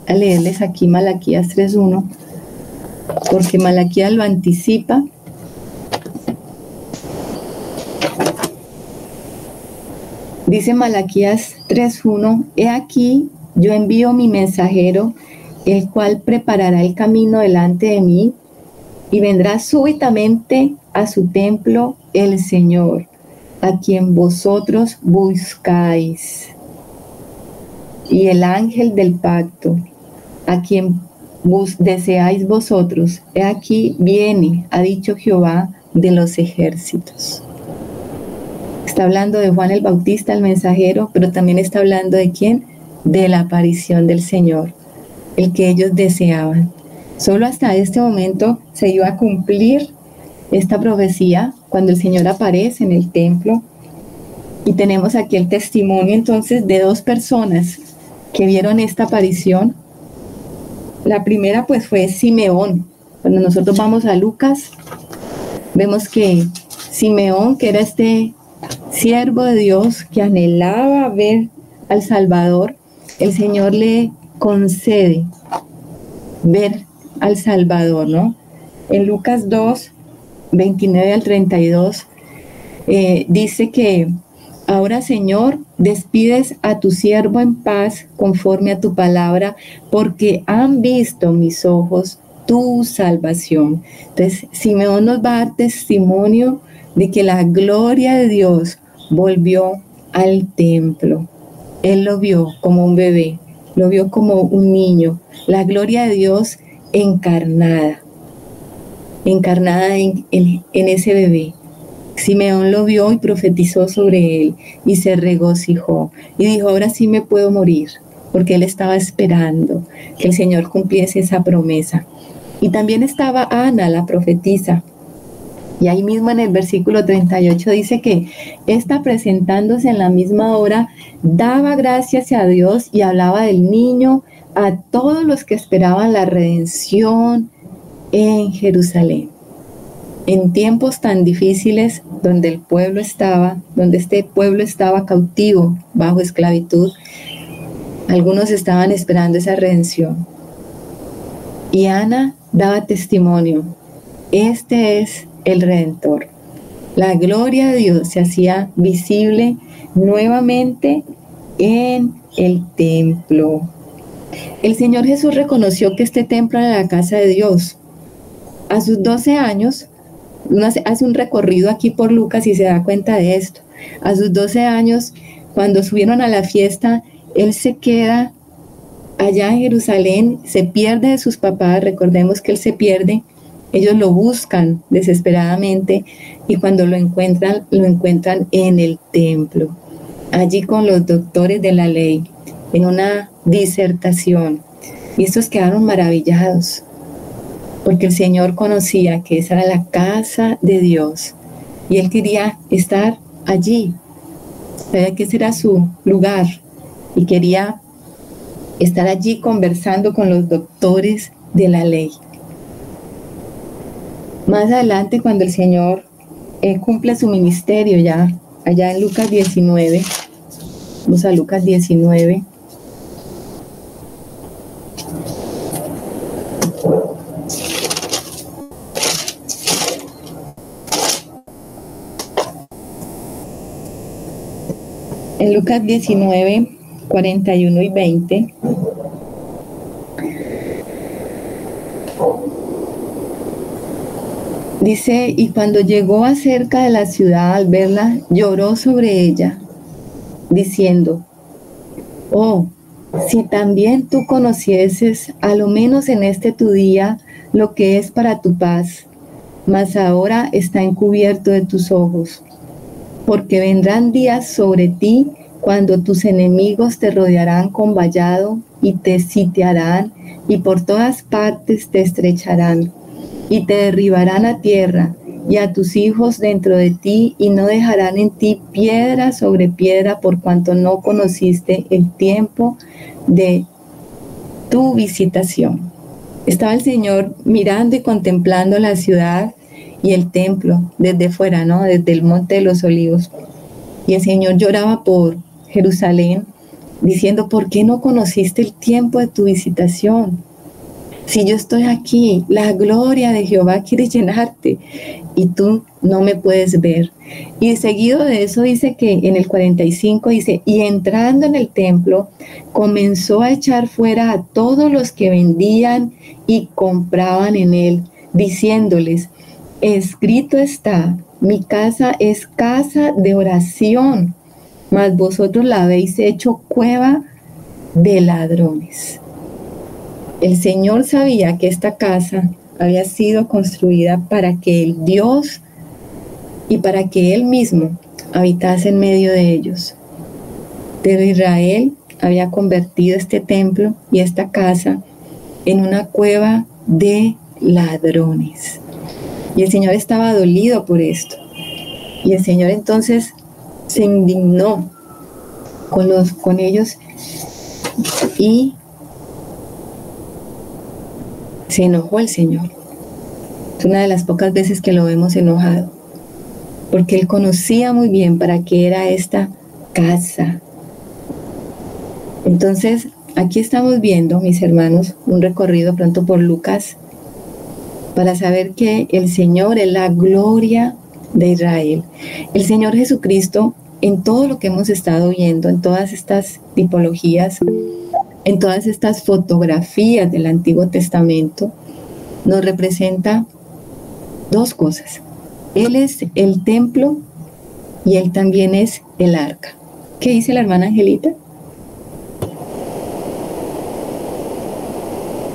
A leerles aquí Malaquías 3:1, porque Malaquías lo anticipa. Dice Malaquías 3:1: He aquí, yo envío mi mensajero, el cual preparará el camino delante de mí, y vendrá súbitamente a su templo el Señor, a quien vosotros buscáis, y el ángel del pacto, a quien deseáis vosotros, he aquí viene, ha dicho Jehová de los ejércitos. Está hablando de Juan el Bautista, el mensajero, pero también está hablando de ¿quién? De la aparición del Señor, el que ellos deseaban. Solo hasta este momento se iba a cumplir esta profecía cuando el Señor aparece en el templo. Y tenemos aquí el testimonio entonces de dos personas que vieron esta aparición. La primera pues fue Simeón. Cuando nosotros vamos a Lucas, vemos que Simeón, que era este siervo de Dios que anhelaba ver al Salvador, el Señor le concede ver al Salvador, ¿no? En Lucas 2, 29 al 32, dice que ahora, Señor, despides a tu siervo en paz conforme a tu palabra, porque han visto mis ojos tu salvación. Entonces, Simeón nos va a dar testimonio de que la gloria de Dios volvió al templo. Él lo vio como un bebé, lo vio como un niño. La gloria de Dios encarnada en ese bebé. Simeón lo vio y profetizó sobre él y se regocijó y dijo: ahora sí me puedo morir, porque él estaba esperando que el Señor cumpliese esa promesa. Y también estaba Ana, la profetisa, Y ahí mismo en el versículo 38 dice que esta, presentándose en la misma hora, daba gracias a Dios y hablaba del niño a todos los que esperaban la redención en Jerusalén. En tiempos tan difíciles donde el pueblo estaba, donde este pueblo estaba cautivo bajo esclavitud, algunos estaban esperando esa redención. Y Ana daba testimonio: este es el Redentor. La gloria de Dios se hacía visible nuevamente en el templo. El Señor Jesús reconoció que este templo era la casa de Dios. A sus 12 años, uno hace un recorrido aquí por Lucas y se da cuenta de esto. A sus 12 años, cuando subieron a la fiesta, Él se queda allá en Jerusalén, se pierde de sus papás. Recordemos que Él se pierde. Ellos lo buscan desesperadamente y cuando lo encuentran en el templo, allí con los doctores de la ley, en una disertación. Y estos quedaron maravillados, porque el Señor conocía que esa era la casa de Dios y Él quería estar allí. Sabía que ese era su lugar y quería estar allí conversando con los doctores de la ley. Más adelante, cuando el Señor cumple su ministerio ya, allá en Lucas 19, vamos a Lucas 19. En Lucas 19, 41 y 20. Dice: y cuando llegó acerca de la ciudad, al verla, lloró sobre ella, diciendo: oh, si también tú conocieses, a lo menos en este tu día, lo que es para tu paz, mas ahora está encubierto de tus ojos. Porque vendrán días sobre ti cuando tus enemigos te rodearán con vallado y te sitiarán y por todas partes te estrecharán y te derribarán a tierra y a tus hijos dentro de ti y no dejarán en ti piedra sobre piedra por cuanto no conociste el tiempo de tu visitación. Estaba el Señor mirando y contemplando la ciudad y el templo desde fuera, ¿no? Desde el Monte de los Olivos. Y el Señor lloraba por Jerusalén, diciendo: ¿por qué no conociste el tiempo de tu visitación? Si yo estoy aquí, la gloria de Jehová quiere llenarte y tú no me puedes ver. Y seguido de eso dice que en el 45 dice: y entrando en el templo, comenzó a echar fuera a todos los que vendían y compraban en él, diciéndoles: escrito está, mi casa es casa de oración, mas vosotros la habéis hecho cueva de ladrones. El Señor sabía que esta casa había sido construida para que el Dios y para que Él mismo habitase en medio de ellos. Pero Israel había convertido este templo y esta casa en una cueva de ladrones. Y el Señor estaba dolido por esto. Y el Señor entonces se indignó con ellos y se enojó el Señor. Es una de las pocas veces que lo vemos enojado, porque Él conocía muy bien para qué era esta casa. Entonces, aquí estamos viendo, mis hermanos, un recorrido pronto por Lucas, para saber que el Señor es la gloria de Israel. El Señor Jesucristo, en todo lo que hemos estado viendo, en todas estas tipologías, en todas estas fotografías del Antiguo Testamento, nos representa dos cosas. Él es el templo y Él también es el arca. ¿Qué dice la hermana Angelita?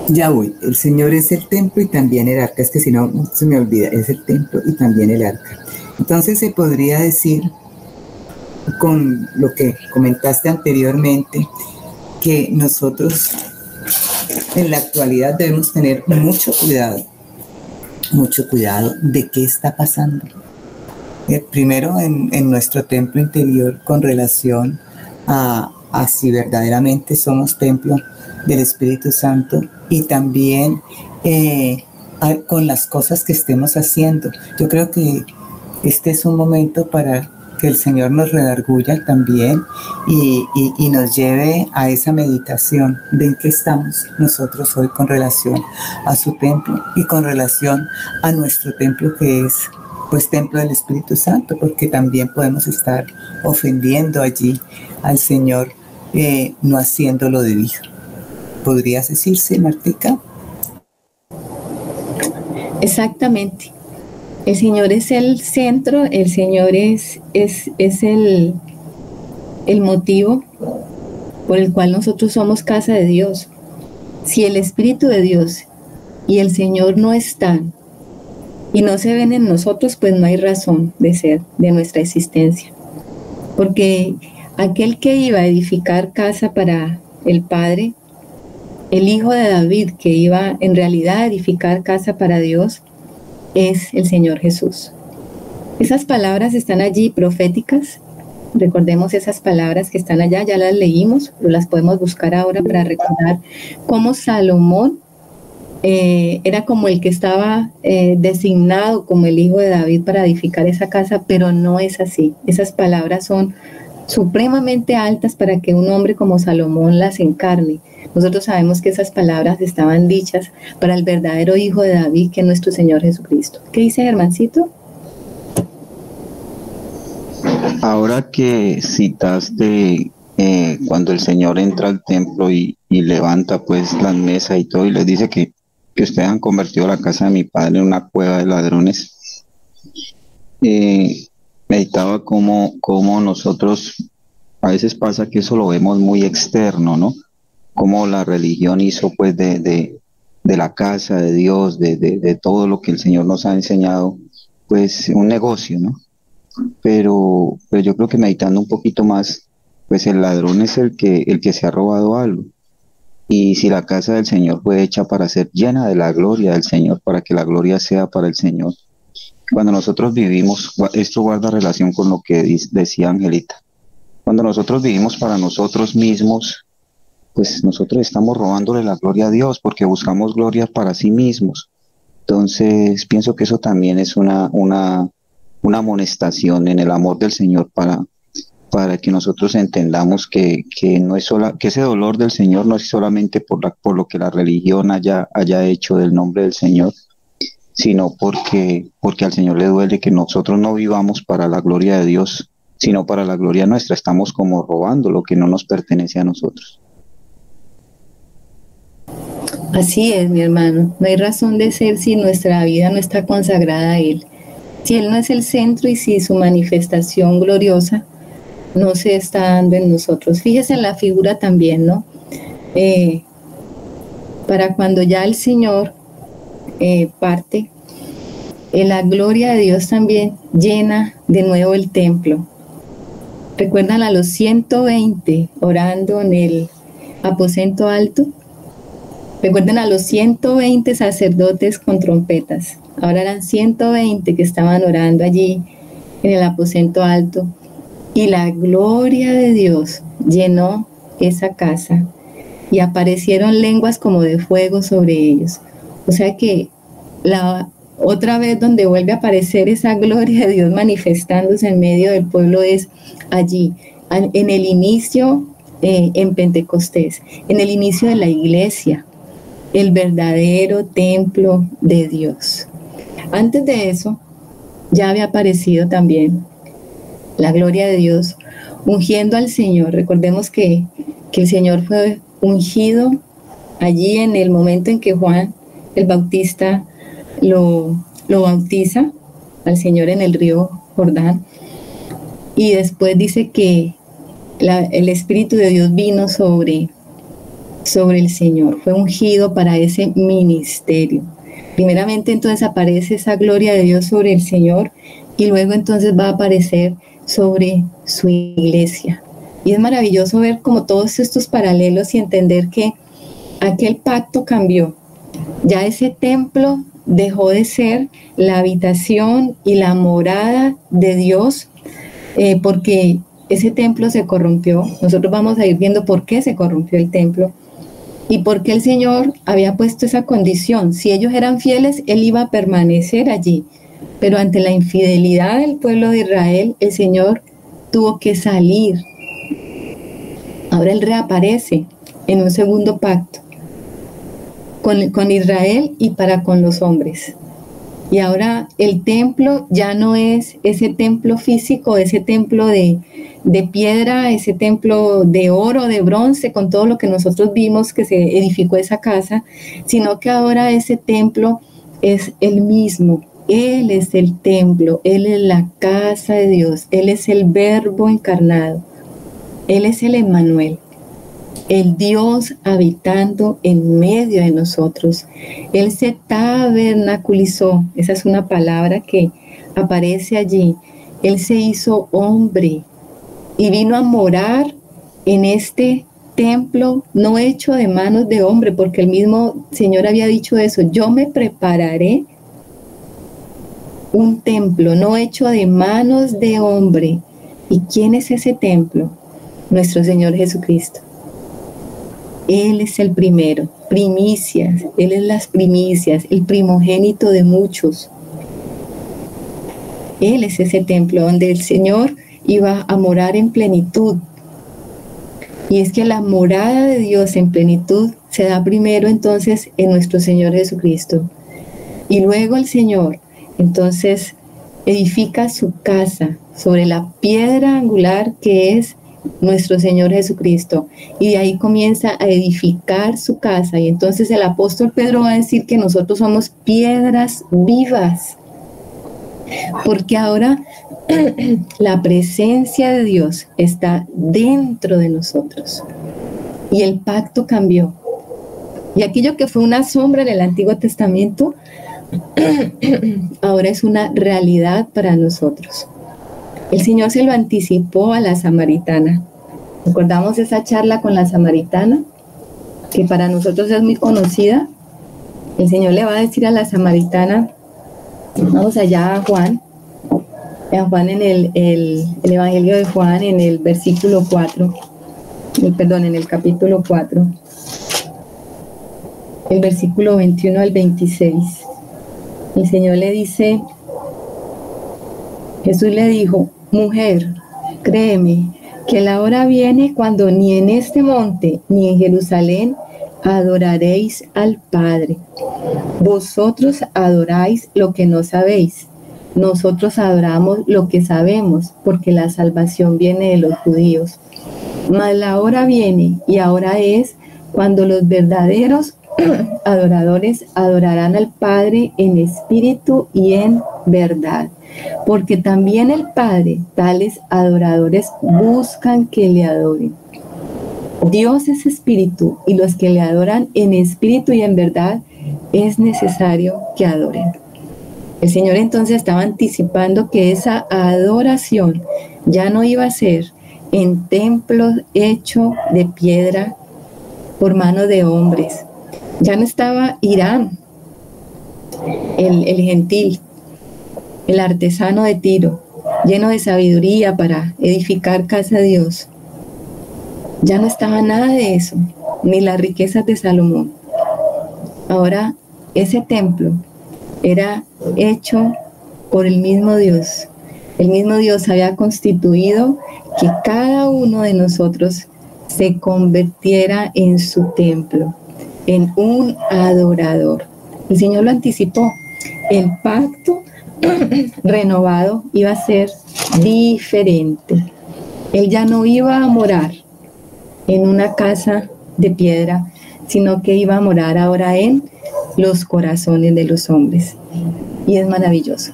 Ya voy. El Señor es el templo y también el arca. Es que si no, se me olvida. Es el templo y también el arca. Entonces se podría decir, con lo que comentaste anteriormente, que nosotros en la actualidad debemos tener mucho cuidado mucho cuidado de qué está pasando. Primero en nuestro templo interior con relación a si verdaderamente somos templo del Espíritu Santo, y también con las cosas que estemos haciendo. Yo creo que este es un momento para que el Señor nos redarguya también y nos lleve a esa meditación de en qué estamos nosotros hoy con relación a su templo y con relación a nuestro templo, que es pues templo del Espíritu Santo, porque también podemos estar ofendiendo allí al Señor, no haciéndolo debido. ¿Podrías decirse, Martica? Exactamente. El Señor es el centro, el Señor es el motivo por el cual nosotros somos casa de Dios. Si el Espíritu de Dios y el Señor no están y no se ven en nosotros, pues no hay razón de ser, de nuestra existencia. Porque aquel que iba a edificar casa para el Padre, el Hijo de David, que iba en realidad a edificar casa para Dios, es el Señor Jesús. Esas palabras están allí proféticas. Recordemos esas palabras que están allá, ya las leímos, pero las podemos buscar ahora para recordar cómo Salomón era como el que estaba designado como el hijo de David para edificar esa casa, pero no es así. Esas palabras son supremamente altas para que un hombre como Salomón las encarne. Nosotros sabemos que esas palabras estaban dichas para el verdadero hijo de David, que es nuestro Señor Jesucristo. ¿Qué dice Germancito? Ahora que citaste cuando el Señor entra al templo y levanta pues las mesas y todo, y les dice que ustedes han convertido la casa de mi padre en una cueva de ladrones, meditaba cómo nosotros, a veces pasa que eso lo vemos muy externo, ¿no? Cómo la religión hizo pues de la casa de Dios, de todo lo que el Señor nos ha enseñado, pues un negocio, ¿no? Pero yo creo que meditando un poquito más, pues el ladrón es el que se ha robado algo. Y si la casa del Señor fue hecha para ser llena de la gloria del Señor, para que la gloria sea para el Señor, cuando nosotros vivimos, esto guarda relación con lo que decía Angelita, cuando nosotros vivimos para nosotros mismos, pues nosotros estamos robándole la gloria a Dios, porque buscamos gloria para sí mismos. Entonces pienso que eso también es una amonestación en el amor del Señor para que nosotros entendamos que no es que ese dolor del Señor no es solamente por lo que la religión haya hecho del nombre del Señor, sino porque al Señor le duele que nosotros no vivamos para la gloria de Dios, sino para la gloria nuestra. Estamos como robando lo que no nos pertenece a nosotros. Así es, mi hermano. No hay razón de ser si nuestra vida no está consagrada a Él. Si Él no es el centro y si su manifestación gloriosa no se está dando en nosotros. Fíjese en la figura también, ¿no? Para cuando ya el Señor parte, la gloria de Dios también llena de nuevo el templo. ¿Recuerdan a los 120 orando en el aposento alto? Recuerden a los 120 sacerdotes con trompetas. Ahora eran 120 que estaban orando allí en el aposento alto. Y la gloria de Dios llenó esa casa y aparecieron lenguas como de fuego sobre ellos. O sea que otra vez donde vuelve a aparecer esa gloria de Dios manifestándose en medio del pueblo es allí, en el inicio, en Pentecostés, en el inicio de la iglesia, el verdadero templo de Dios. Antes de eso, ya había aparecido también la gloria de Dios ungiendo al Señor. Recordemos que el Señor fue ungido allí en el momento en que Juan el Bautista lo bautiza al Señor en el río Jordán. Y después dice que el Espíritu de Dios vino sobre el Señor, fue ungido para ese ministerio. Primeramente entonces aparece esa gloria de Dios sobre el Señor y luego entonces va a aparecer sobre su iglesia. Y es maravilloso ver como todos estos paralelos y entender que aquel pacto cambió. Ya ese templo dejó de ser la habitación y la morada de Dios, porque ese templo se corrompió. Nosotros vamos a ir viendo por qué se corrompió el templo y por qué el Señor había puesto esa condición. Si ellos eran fieles, Él iba a permanecer allí. Pero ante la infidelidad del pueblo de Israel, el Señor tuvo que salir. Ahora Él reaparece en un segundo pacto con Israel y para con los hombres. Y ahora el templo ya no es ese templo físico, ese templo de piedra, ese templo de oro, de bronce, con todo lo que nosotros vimos que se edificó esa casa, sino que ahora ese templo es el mismo. Él es el templo, Él es la casa de Dios, Él es el Verbo encarnado, Él es el Emmanuel. El Dios habitando en medio de nosotros. Él se tabernaculizó, esa es una palabra que aparece allí. Él se hizo hombre y vino a morar en este templo no hecho de manos de hombre, porque el mismo Señor había dicho eso: yo me prepararé un templo no hecho de manos de hombre. ¿Y quién es ese templo? Nuestro Señor Jesucristo. Él es el primero, primicias, Él es las primicias, el primogénito de muchos. Él es ese templo donde el Señor iba a morar en plenitud. Y es que la morada de Dios en plenitud se da primero entonces en nuestro Señor Jesucristo. Y luego el Señor entonces edifica su casa sobre la piedra angular que es nuestro Señor Jesucristo, y de ahí comienza a edificar su casa. Y entonces el apóstol Pedro va a decir que nosotros somos piedras vivas, porque ahora la presencia de Dios está dentro de nosotros y el pacto cambió. Y aquello que fue una sombra en el Antiguo Testamento ahora es una realidad para nosotros. El Señor se lo anticipó a la samaritana. ¿Recordamos esa charla con la samaritana? Que para nosotros es muy conocida. El Señor le va a decir a la samaritana, vamos allá a Juan en el Evangelio de Juan, en el versículo 4, en el capítulo 4, el versículo 21 al 26. El Señor le dice, Jesús le dijo: mujer, créeme que la hora viene cuando ni en este monte ni en Jerusalén adoraréis al Padre. Vosotros adoráis lo que no sabéis. Nosotros adoramos lo que sabemos, porque la salvación viene de los judíos. Mas la hora viene, y ahora es, cuando los verdaderos adoradores adorarán al Padre en espíritu y en verdad. Porque también el Padre, tales adoradores, buscan que le adoren. Dios es espíritu, y los que le adoran en espíritu y en verdad es necesario que adoren. El Señor entonces estaba anticipando que esa adoración ya no iba a ser en templos hechos de piedra por mano de hombres. Ya no estaba Irán, el gentil, el artesano de Tiro, lleno de sabiduría para edificar casa de Dios. Ya no estaba nada de eso, ni las riquezas de Salomón. Ahora ese templo era hecho por el mismo Dios. El mismo Dios había constituido que cada uno de nosotros se convirtiera en su templo, en un adorador. El Señor lo anticipó. El pacto renovado iba a ser diferente. Él ya no iba a morar en una casa de piedra, sino que iba a morar ahora en los corazones de los hombres. Y es maravilloso.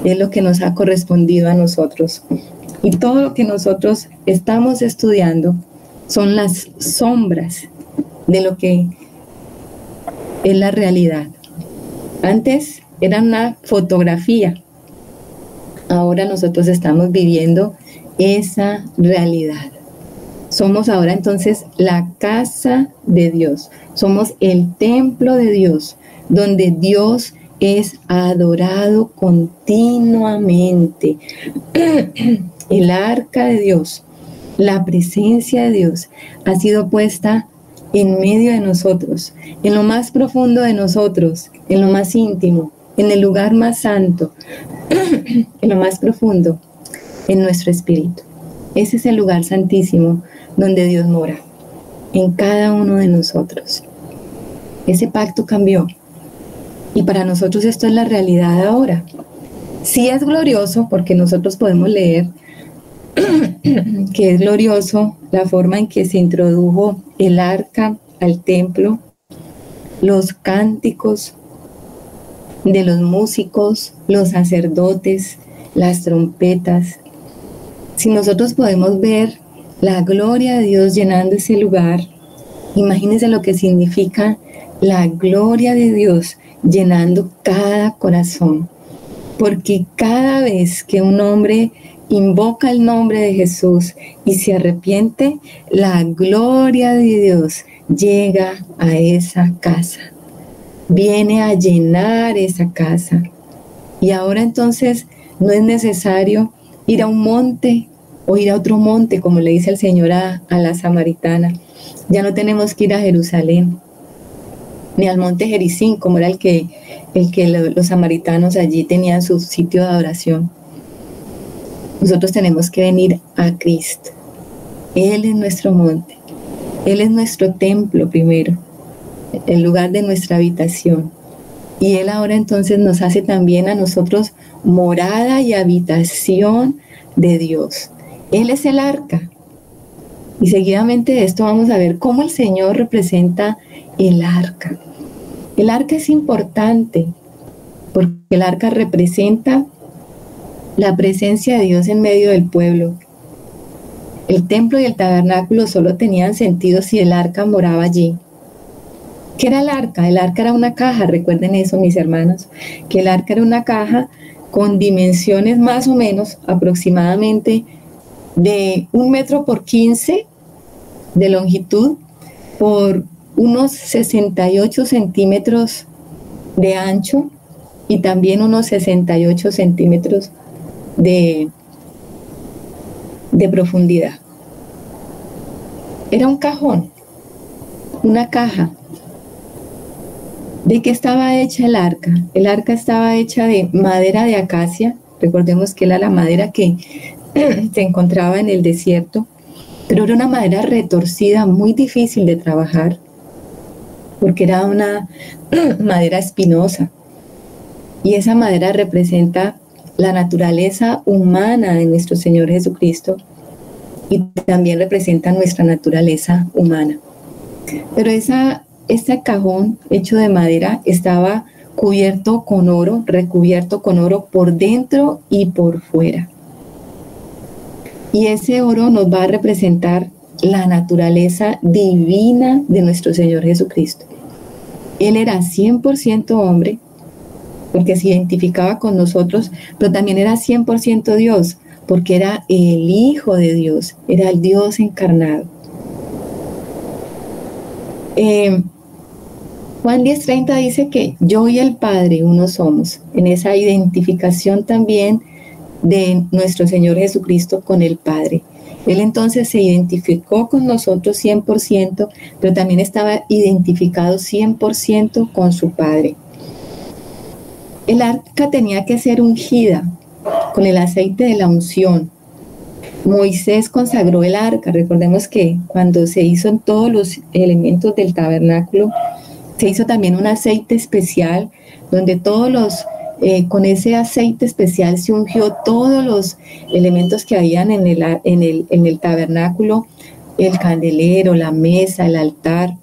Es lo que nos ha correspondido a nosotros. Y todo lo que nosotros estamos estudiando son las sombras de lo que es la realidad. Antes era una fotografía. Ahora nosotros estamos viviendo esa realidad. Somos ahora entonces la casa de Dios. Somos el templo de Dios. donde Dios es adorado continuamente. El arca de Dios, la presencia de Dios ha sido puesta en medio de nosotros, en lo más profundo de nosotros, en lo más íntimo, en el lugar más santo, en lo más profundo, en nuestro espíritu. Ese es el lugar santísimo donde Dios mora, en cada uno de nosotros. Ese pacto cambió y para nosotros esto es la realidad ahora. Sí es glorioso porque nosotros podemos leer que es glorioso la forma en que se introdujo el arca al templo, los cánticos de los músicos, los sacerdotes, las trompetas. Si nosotros podemos ver la gloria de Dios llenando ese lugar, imagínense lo que significa la gloria de Dios llenando cada corazón, porque cada vez que un hombre invoca el nombre de Jesús y se arrepiente, la gloria de Dios llega a esa casa, viene a llenar esa casa. Y ahora entonces no es necesario ir a un monte o ir a otro monte, como le dice el Señor a la samaritana. Ya no tenemos que ir a Jerusalén, ni al monte Gerizim, como era el que los samaritanos allí tenían su sitio de adoración. Nosotros tenemos que venir a Cristo. Él es nuestro monte. Él es nuestro templo primero, el lugar de nuestra habitación. Y Él ahora entonces nos hace también a nosotros morada y habitación de Dios. Él es el arca. Y seguidamente de esto vamos a ver cómo el Señor representa el arca. El arca es importante porque el arca representa la presencia de Dios en medio del pueblo. El templo y el tabernáculo solo tenían sentido si el arca moraba allí. ¿Qué era el arca? El arca era una caja, recuerden eso, mis hermanos, que el arca era una caja con dimensiones más o menos aproximadamente de 1 metro por 15 de longitud por unos 68 centímetros de ancho y también unos 68 centímetros de profundidad. Era un cajón, una caja. ¿De qué estaba hecha el arca? El arca estaba hecha de madera de acacia. Recordemos que era la madera que se encontraba en el desierto, pero era una madera retorcida, muy difícil de trabajar, porque era una madera espinosa. Y esa madera representa la naturaleza humana de nuestro Señor Jesucristo y también representa nuestra naturaleza humana. Pero este cajón hecho de madera estaba cubierto con oro, recubierto con oro por dentro y por fuera. Y ese oro nos va a representar la naturaleza divina de nuestro Señor Jesucristo. Él era 100% hombre, porque se identificaba con nosotros, pero también era 100% Dios, porque era el Hijo de Dios, era el Dios encarnado. Juan 10:30 dice que yo y el Padre uno somos, en esa identificación también de nuestro Señor Jesucristo con el Padre. Él entonces se identificó con nosotros 100%, pero también estaba identificado 100% con su Padre. El arca tenía que ser ungida con el aceite de la unción. Moisés consagró el arca. Recordemos que cuando se hizo en todos los elementos del tabernáculo, se hizo también un aceite especial, donde con ese aceite especial se ungió todos los elementos que habían en el tabernáculo, el candelero, la mesa, el altar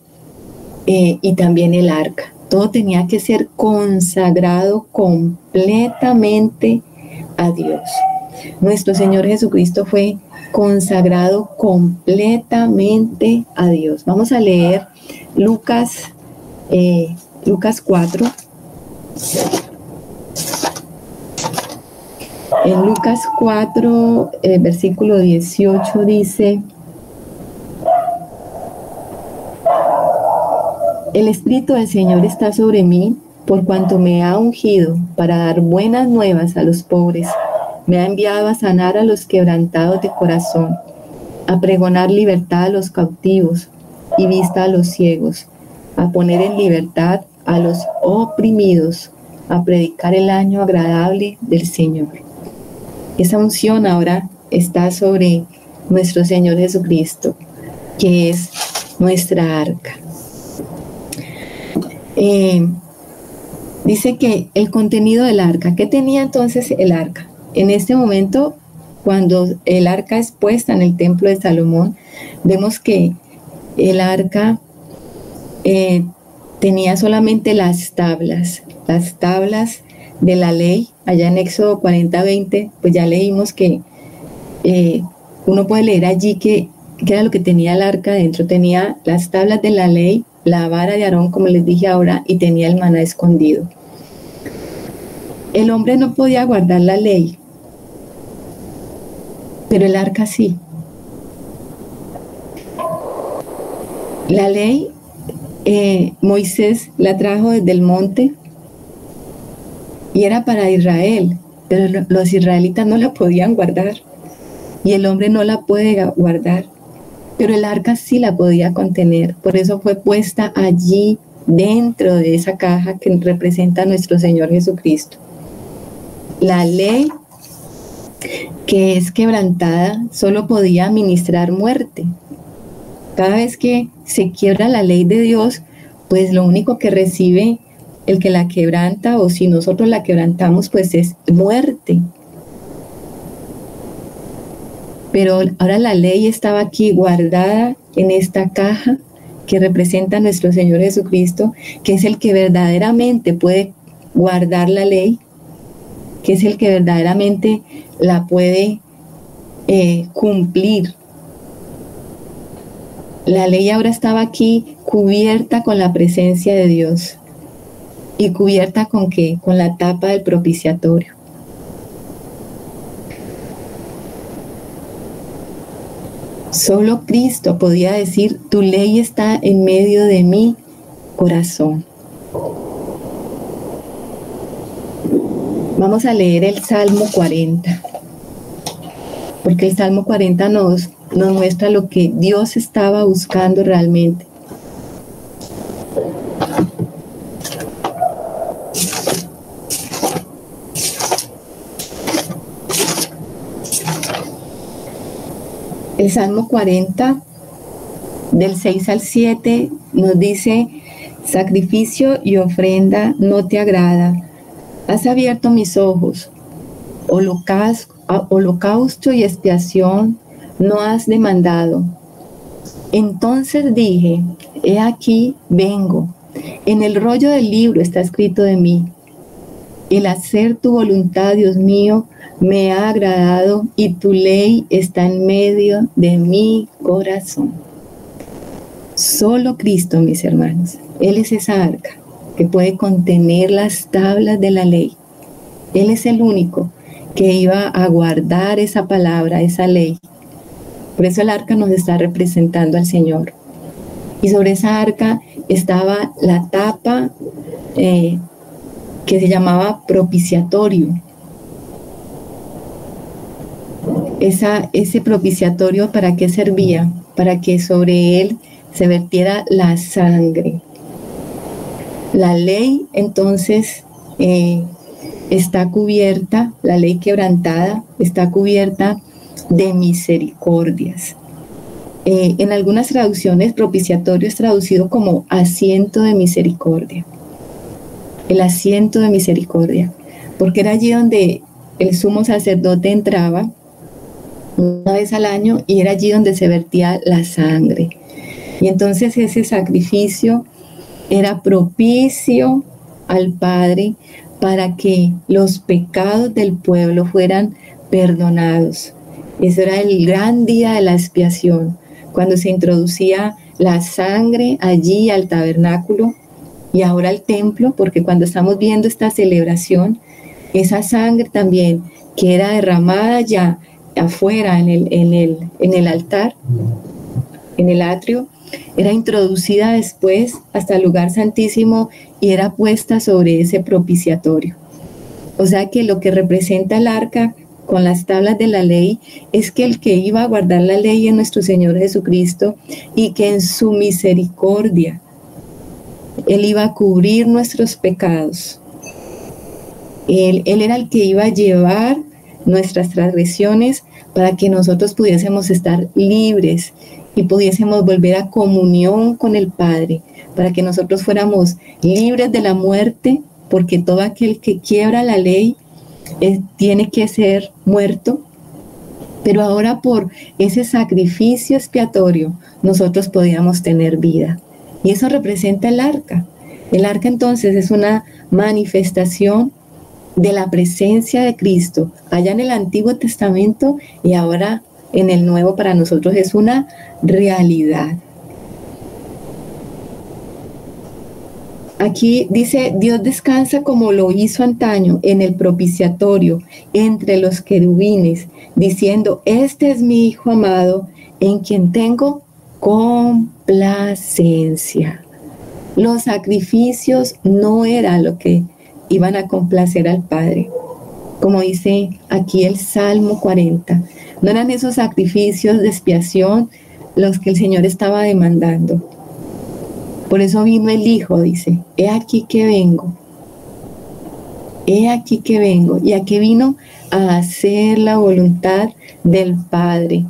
y también el arca. Todo tenía que ser consagrado completamente a Dios. Nuestro Señor Jesucristo fue consagrado completamente a Dios. Vamos a leer Lucas 4. En Lucas 4, versículo 18 dice: el Espíritu del Señor está sobre mí, por cuanto me ha ungido para dar buenas nuevas a los pobres, me ha enviado a sanar a los quebrantados de corazón, a pregonar libertad a los cautivos y vista a los ciegos, a poner en libertad a los oprimidos, a predicar el año agradable del Señor. Esa unción ahora está sobre nuestro Señor Jesucristo, que es nuestra arca. Dice que el contenido del arca, ¿qué tenía entonces el arca? En este momento, cuando el arca es puesta en el templo de Salomón, vemos que el arca tenía solamente las tablas de la ley. Allá en Éxodo 40:20, pues ya leímos que uno puede leer allí que era lo que tenía el arca dentro. Tenía las tablas de la ley, la vara de Aarón, como les dije ahora, y tenía el maná escondido. El hombre no podía guardar la ley, pero el arca sí. La ley, Moisés la trajo desde el monte y era para Israel, pero los israelitas no la podían guardar y el hombre no la puede guardar, pero el arca sí la podía contener. Por eso fue puesta allí dentro de esa caja que representa a nuestro Señor Jesucristo. La ley que es quebrantada solo podía ministrar muerte. Cada vez que se quiebra la ley de Dios, pues lo único que recibe el que la quebranta, o si nosotros la quebrantamos, pues es muerte. Pero ahora la ley estaba aquí guardada en esta caja que representa a nuestro Señor Jesucristo, que es el que verdaderamente puede guardar la ley, que es el que verdaderamente la puede cumplir. La ley ahora estaba aquí cubierta con la presencia de Dios. ¿Y cubierta con qué? Con la tapa del propiciatorio. Solo Cristo podía decir: tu ley está en medio de mi corazón. Vamos a leer el Salmo 40, porque el Salmo 40 nos muestra lo que Dios estaba buscando realmente. El Salmo 40, del 6 al 7, nos dice: sacrificio y ofrenda no te agrada. Has abierto mis ojos. Holocausto y expiación no has demandado. Entonces dije: he aquí, vengo. En el rollo del libro está escrito de mí: el hacer tu voluntad, Dios mío, me ha agradado, y tu ley está en medio de mi corazón. Solo Cristo, mis hermanos, Él es esa arca que puede contener las tablas de la ley. Él es el único que iba a guardar esa palabra, esa ley. Por eso el arca nos está representando al Señor. Y sobre esa arca estaba la tapa que se llamaba propiciatorio. Ese propiciatorio, ¿para qué servía? Para que sobre él se vertiera la sangre. La ley entonces está cubierta, la ley quebrantada está cubierta de misericordias. En algunas traducciones, propiciatorio es traducido como asiento de misericordia. El asiento de misericordia, porque era allí donde el sumo sacerdote entraba una vez al año y era allí donde se vertía la sangre. Y entonces ese sacrificio era propicio al Padre para que los pecados del pueblo fueran perdonados. Ese era el gran día de la expiación, cuando se introducía la sangre allí al tabernáculo y ahora al templo, porque cuando estamos viendo esta celebración, esa sangre también que era derramada ya afuera en el altar, en el atrio, era introducida después hasta el lugar santísimo y era puesta sobre ese propiciatorio. O sea que lo que representa el arca con las tablas de la ley es que el que iba a guardar la ley es nuestro Señor Jesucristo, y que en su misericordia Él iba a cubrir nuestros pecados. Él era el que iba a llevar nuestras transgresiones para que nosotros pudiésemos estar libres y pudiésemos volver a comunión con el Padre, para que nosotros fuéramos libres de la muerte, porque todo aquel que quiebra la ley tiene que ser muerto. Pero ahora, por ese sacrificio expiatorio, nosotros podíamos tener vida. Y eso representa el arca. El arca entonces es una manifestación de la presencia de Cristo allá en el Antiguo Testamento, y ahora en el Nuevo para nosotros es una realidad. Aquí dice: Dios descansa como lo hizo antaño en el propiciatorio entre los querubines, diciendo: este es mi Hijo amado, en quien tengo complacencia. Los sacrificios no era lo que iban a complacer al Padre. Como dice aquí el Salmo 40, no eran esos sacrificios de expiación los que el Señor estaba demandando. Por eso vino el Hijo, dice: he aquí que vengo. He aquí que vengo. ¿Y a qué vino? A hacer la voluntad del Padre.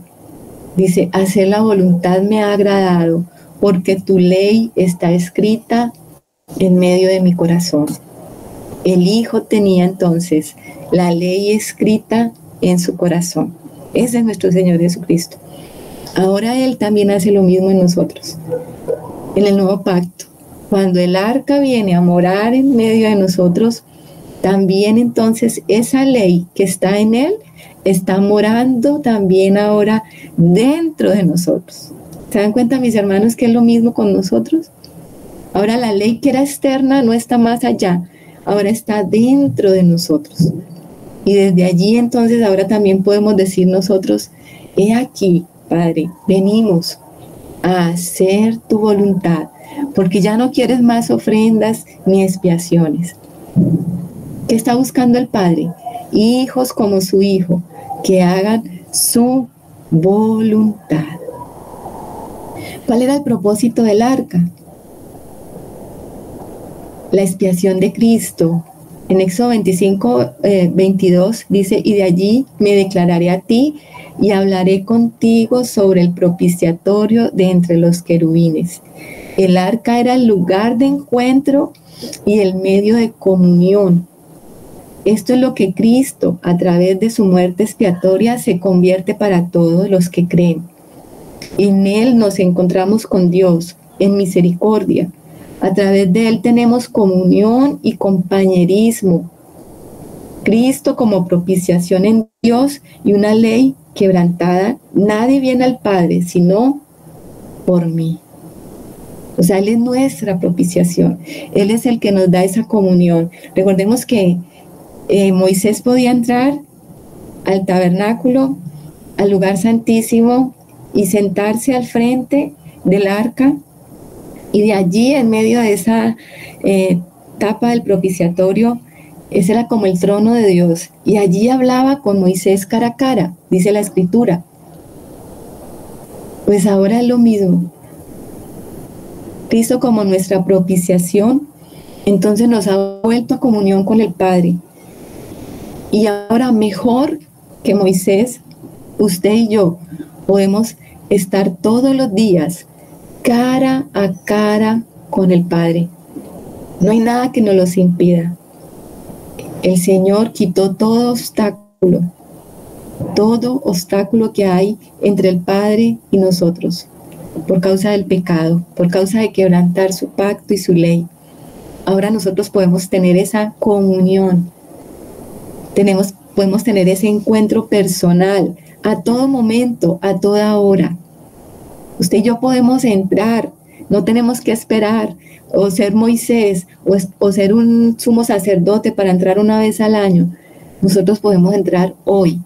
Dice: hacer la voluntad me ha agradado, porque tu ley está escrita en medio de mi corazón. El Hijo tenía entonces la ley escrita en su corazón. Ese es nuestro Señor Jesucristo. Ahora Él también hace lo mismo en nosotros. En el nuevo pacto, cuando el arca viene a morar en medio de nosotros, también entonces esa ley que está en Él está morando también ahora dentro de nosotros. ¿Se dan cuenta, mis hermanos, que es lo mismo con nosotros? Ahora la ley que era externa no está más allá, ahora está dentro de nosotros. Y desde allí entonces ahora también podemos decir nosotros: he aquí, Padre, venimos a hacer tu voluntad, porque ya no quieres más ofrendas ni expiaciones. ¿Qué está buscando el Padre? Hijos como su Hijo, que hagan su voluntad. ¿Cuál era el propósito del arca? La expiación de Cristo. En Éxodo 25, 22 dice: y de allí me declararé a ti y hablaré contigo sobre el propiciatorio de entre los querubines. El arca era el lugar de encuentro y el medio de comunión. Esto es lo que Cristo, a través de su muerte expiatoria, se convierte para todos los que creen. En Él nos encontramos con Dios en misericordia. A través de Él tenemos comunión y compañerismo. Cristo como propiciación en Dios y una ley quebrantada. Nadie viene al Padre sino por mí. O sea, Él es nuestra propiciación. Él es el que nos da esa comunión. Recordemos que Moisés podía entrar al tabernáculo, al lugar santísimo, y sentarse al frente del arca, y de allí, en medio de esa tapa del propiciatorio, ese era como el trono de Dios, y allí hablaba con Moisés cara a cara, dice la Escritura. Pues ahora es lo mismo. Cristo como nuestra propiciación, entonces nos ha vuelto a comunión con el Padre. Y ahora, mejor que Moisés, usted y yo podemos estar todos los días cara a cara con el Padre. No hay nada que nos los impida. El Señor quitó todo obstáculo que hay entre el Padre y nosotros, por causa del pecado, por causa de quebrantar su pacto y su ley. Ahora nosotros podemos tener esa comunión, podemos tener ese encuentro personal a todo momento, a toda hora. Usted y yo podemos entrar, no tenemos que esperar o ser Moisés o ser un sumo sacerdote para entrar una vez al año. Nosotros podemos entrar hoy,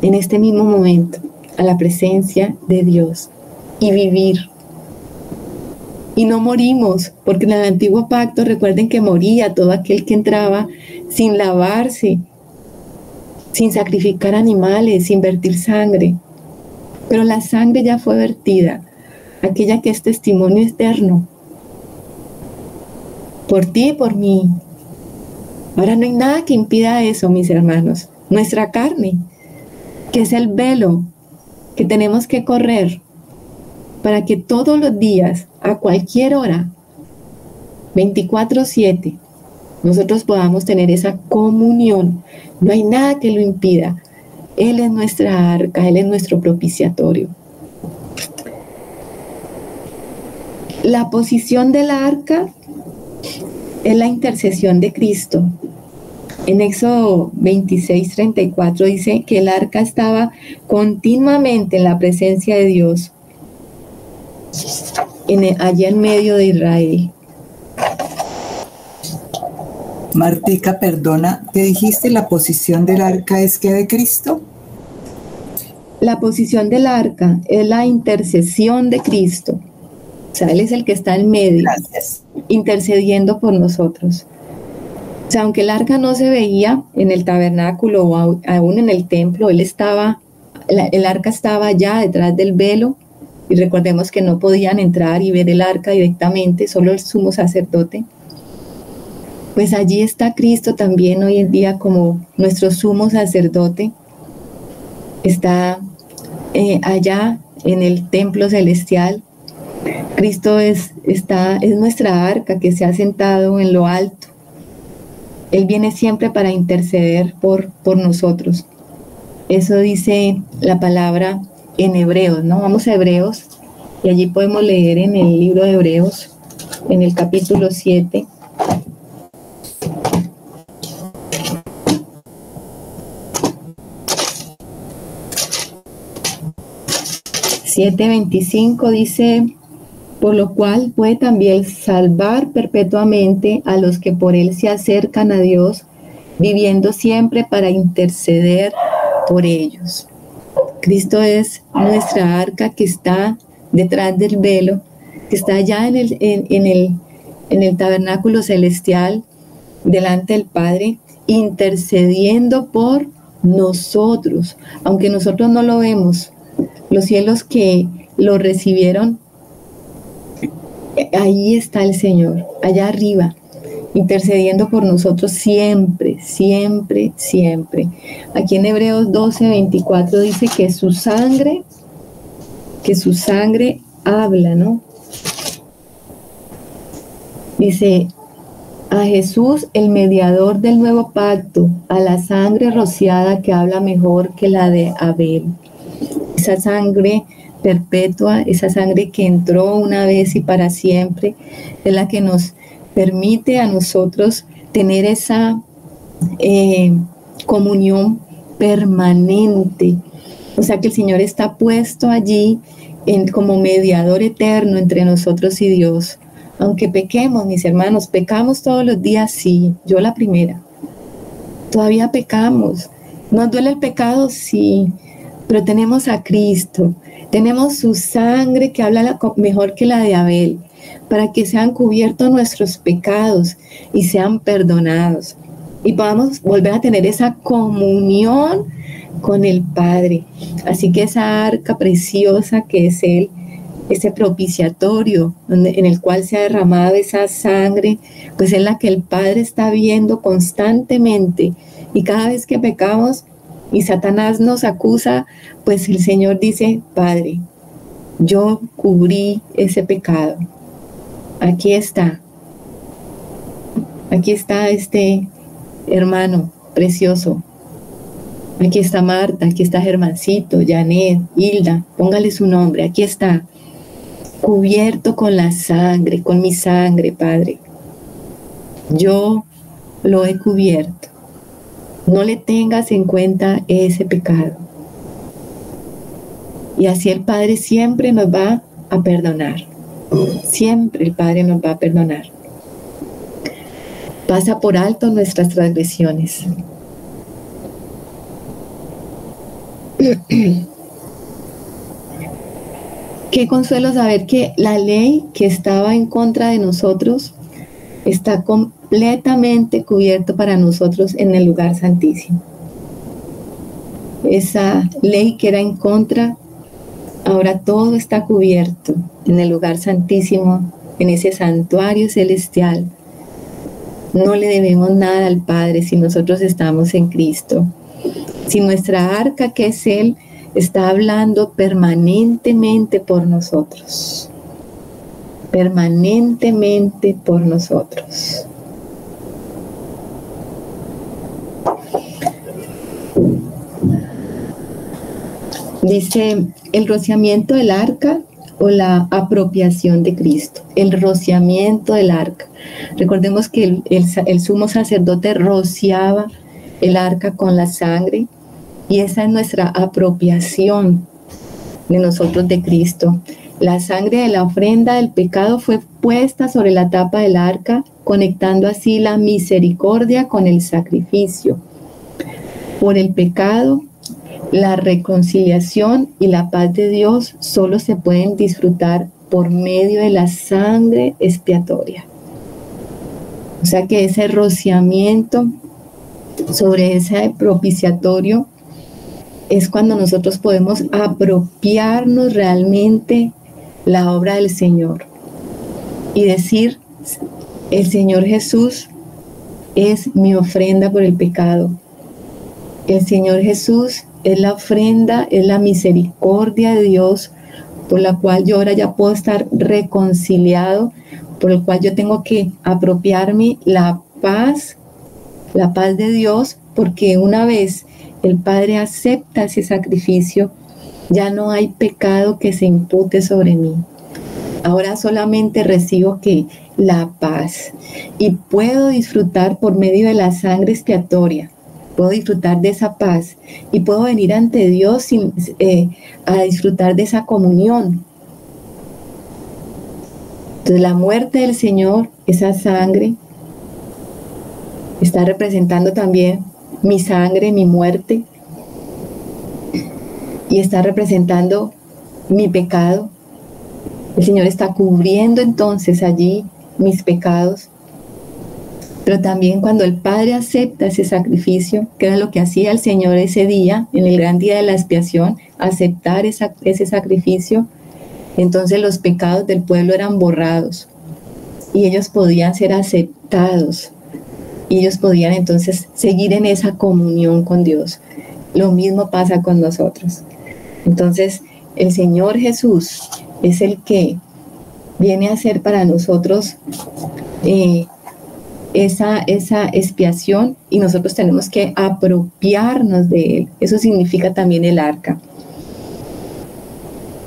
en este mismo momento, a la presencia de Dios y vivir y no morimos, porque en el antiguo pacto recuerden que moría todo aquel que entraba sin lavarse, sin sacrificar animales, sin vertir sangre. Pero la sangre ya fue vertida, aquella que es testimonio eterno, por ti y por mí. Ahora no hay nada que impida eso, mis hermanos. Nuestra carne, que es el velo que tenemos que correr para que todos los días, a cualquier hora, 24/7, nosotros podamos tener esa comunión. No hay nada que lo impida. Él es nuestra arca, Él es nuestro propiciatorio. La posición del arca es la intercesión de Cristo. En Éxodo 26:34 dice que el arca estaba continuamente en la presencia de Dios, allá en medio de Israel. Martica, perdona, ¿te dijiste la posición del arca es que de Cristo? La posición del arca es la intercesión de Cristo. O sea, Él es el que está en medio, Gracias. intercediendo por nosotros. O sea, aunque el arca no se veía en el tabernáculo o aún en el templo, el arca estaba allá detrás del velo, y recordemos que no podían entrar y ver el arca directamente, solo el sumo sacerdote. Pues allí está Cristo también hoy en día como nuestro sumo sacerdote. Está allá en el templo celestial. Cristo es nuestra arca que se ha sentado en lo alto. Él viene siempre para interceder por nosotros. Eso dice la palabra en Hebreos, ¿no? Vamos a Hebreos y allí podemos leer en el libro de Hebreos, en el capítulo 7. (7:25) dice: por lo cual puede también salvar perpetuamente a los que por Él se acercan a Dios, viviendo siempre para interceder por ellos. Cristo es nuestra arca que está detrás del velo, que está allá en el tabernáculo celestial, delante del Padre, intercediendo por nosotros, aunque nosotros no lo vemos. Los cielos que lo recibieron, ahí está el Señor, allá arriba, intercediendo por nosotros siempre, siempre, siempre. Aquí en Hebreos 12:24 dice que su sangre habla, ¿no? Dice: a Jesús, el mediador del nuevo pacto, a la sangre rociada que habla mejor que la de Abel. Esa sangre perpetua, esa sangre que entró una vez y para siempre, es la que nos permite a nosotros tener esa comunión permanente. O sea que el Señor está puesto allí como mediador eterno entre nosotros y Dios. Aunque pequemos, mis hermanos, pecamos todos los días, sí, yo la primera. Todavía pecamos. ¿Nos duele el pecado? Sí, pero tenemos a Cristo. Tenemos su sangre que habla mejor que la de Abel, para que sean cubiertos nuestros pecados y sean perdonados. Y podamos volver a tener esa comunión con el Padre. Así que esa arca preciosa que es Él, ese propiciatorio en el cual se ha derramado esa sangre, pues es la que el Padre está viendo constantemente. Y cada vez que pecamos y Satanás nos acusa, pues el Señor dice: Padre, yo cubrí ese pecado. Aquí está este hermano precioso. Aquí está Marta, aquí está Germancito, Janet, Hilda, póngale su nombre. Aquí está, cubierto con la sangre, con mi sangre, Padre. Yo lo he cubierto. No le tengas en cuenta ese pecado. Y así el Padre siempre nos va a perdonar. Siempre el Padre nos va a perdonar. Pasa por alto nuestras transgresiones. Qué consuelo saber que la ley que estaba en contra de nosotros está completamente cubierto para nosotros en el lugar santísimo. Esa ley que era en contra, ahora todo está cubierto en el lugar santísimo, en ese santuario celestial. No le debemos nada al Padre si nosotros estamos en Cristo. Si nuestra arca, que es Él, está hablando permanentemente por nosotros. Permanentemente por nosotros. Dice, el rociamiento del arca o la apropiación de Cristo. El rociamiento del arca. Recordemos que el sumo sacerdote rociaba el arca con la sangre, y esa es nuestra apropiación de nosotros de Cristo. La sangre de la ofrenda del pecado fue puesta sobre la tapa del arca, conectando así la misericordia con el sacrificio. Por el pecado, la reconciliación y la paz de Dios solo se pueden disfrutar por medio de la sangre expiatoria. O sea que ese rociamiento sobre ese propiciatorio es cuando nosotros podemos apropiarnos realmente la obra del Señor y decir, el Señor Jesús es mi ofrenda por el pecado. El Señor Jesús es la ofrenda, es la misericordia de Dios por la cual yo ahora ya puedo estar reconciliado, por el cual yo tengo que apropiarme la paz de Dios, porque una vez el Padre acepta ese sacrificio, ya no hay pecado que se impute sobre mí. Ahora solamente recibo que la paz, y puedo disfrutar por medio de la sangre expiatoria, puedo disfrutar de esa paz y puedo venir ante Dios a disfrutar de esa comunión. Entonces la muerte del Señor, esa sangre, está representando también mi sangre, mi muerte, y está representando mi pecado. El Señor está cubriendo entonces allí mis pecados. Pero también cuando el Padre acepta ese sacrificio, que era lo que hacía el Señor ese día, en el gran día de la expiación, aceptar ese sacrificio, entonces los pecados del pueblo eran borrados y ellos podían ser aceptados. Y ellos podían entonces seguir en esa comunión con Dios. Lo mismo pasa con nosotros. Entonces, el Señor Jesús es el que viene a hacer para nosotros esa expiación, y nosotros tenemos que apropiarnos de Él. Eso significa también el arca.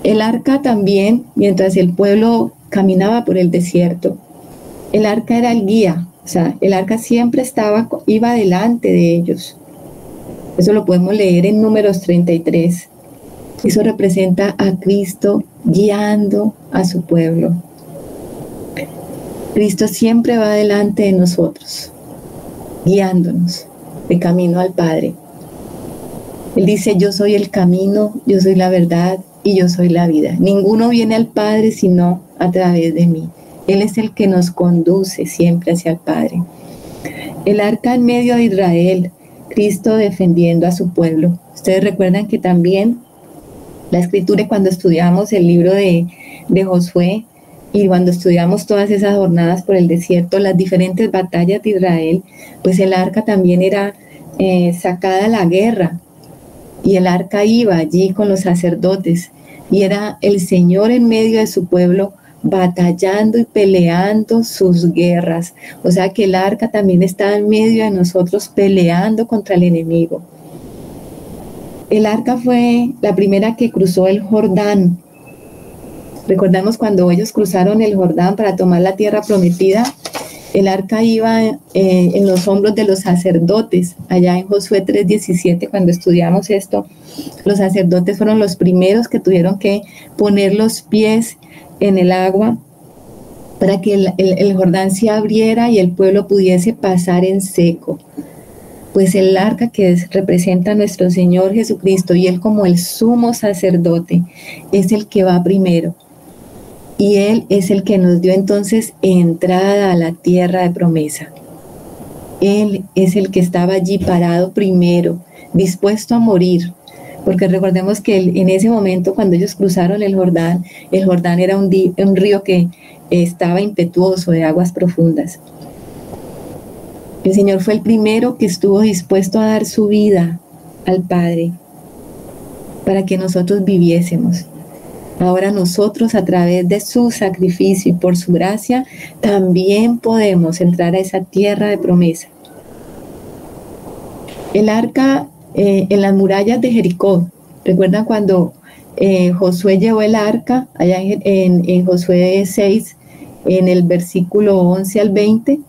El arca también, mientras el pueblo caminaba por el desierto, el arca era el guía. O sea, el arca siempre iba delante de ellos. Eso lo podemos leer en Números 33. Eso representa a Cristo guiando a su pueblo. Cristo siempre va delante de nosotros, guiándonos de camino al Padre. Él dice, yo soy el camino, yo soy la verdad y yo soy la vida. Ninguno viene al Padre sino a través de mí. Él es el que nos conduce siempre hacia el Padre. El arca en medio de Israel, Cristo defendiendo a su pueblo. Ustedes recuerdan que también la Escritura, cuando estudiamos el libro de Josué y cuando estudiamos todas esas jornadas por el desierto, las diferentes batallas de Israel, pues el arca también era sacada a la guerra, y el arca iba allí con los sacerdotes, y era el Señor en medio de su pueblo, batallando y peleando sus guerras. O sea que el arca también está en medio de nosotros peleando contra el enemigo. El arca fue la primera que cruzó el Jordán. Recordamos cuando ellos cruzaron el Jordán para tomar la tierra prometida, el arca iba en los hombros de los sacerdotes. Allá en Josué 3:17, cuando estudiamos esto, los sacerdotes fueron los primeros que tuvieron que poner los pies en el agua para que el Jordán se abriera y el pueblo pudiese pasar en seco. pues el arca representa a nuestro Señor Jesucristo, y Él como el sumo sacerdote es el que va primero. Y Él es el que nos dio entonces entrada a la tierra de promesa. Él es el que estaba allí parado primero, dispuesto a morir. Porque recordemos que en ese momento, cuando ellos cruzaron el Jordán era un río que estaba impetuoso, de aguas profundas. El Señor fue el primero que estuvo dispuesto a dar su vida al Padre para que nosotros viviésemos. Ahora nosotros, a través de su sacrificio y por su gracia, también podemos entrar a esa tierra de promesa. El arca en las murallas de Jericó, ¿recuerdan cuando Josué llevó el arca allá en Josué 6, en el versículo 11 al 20?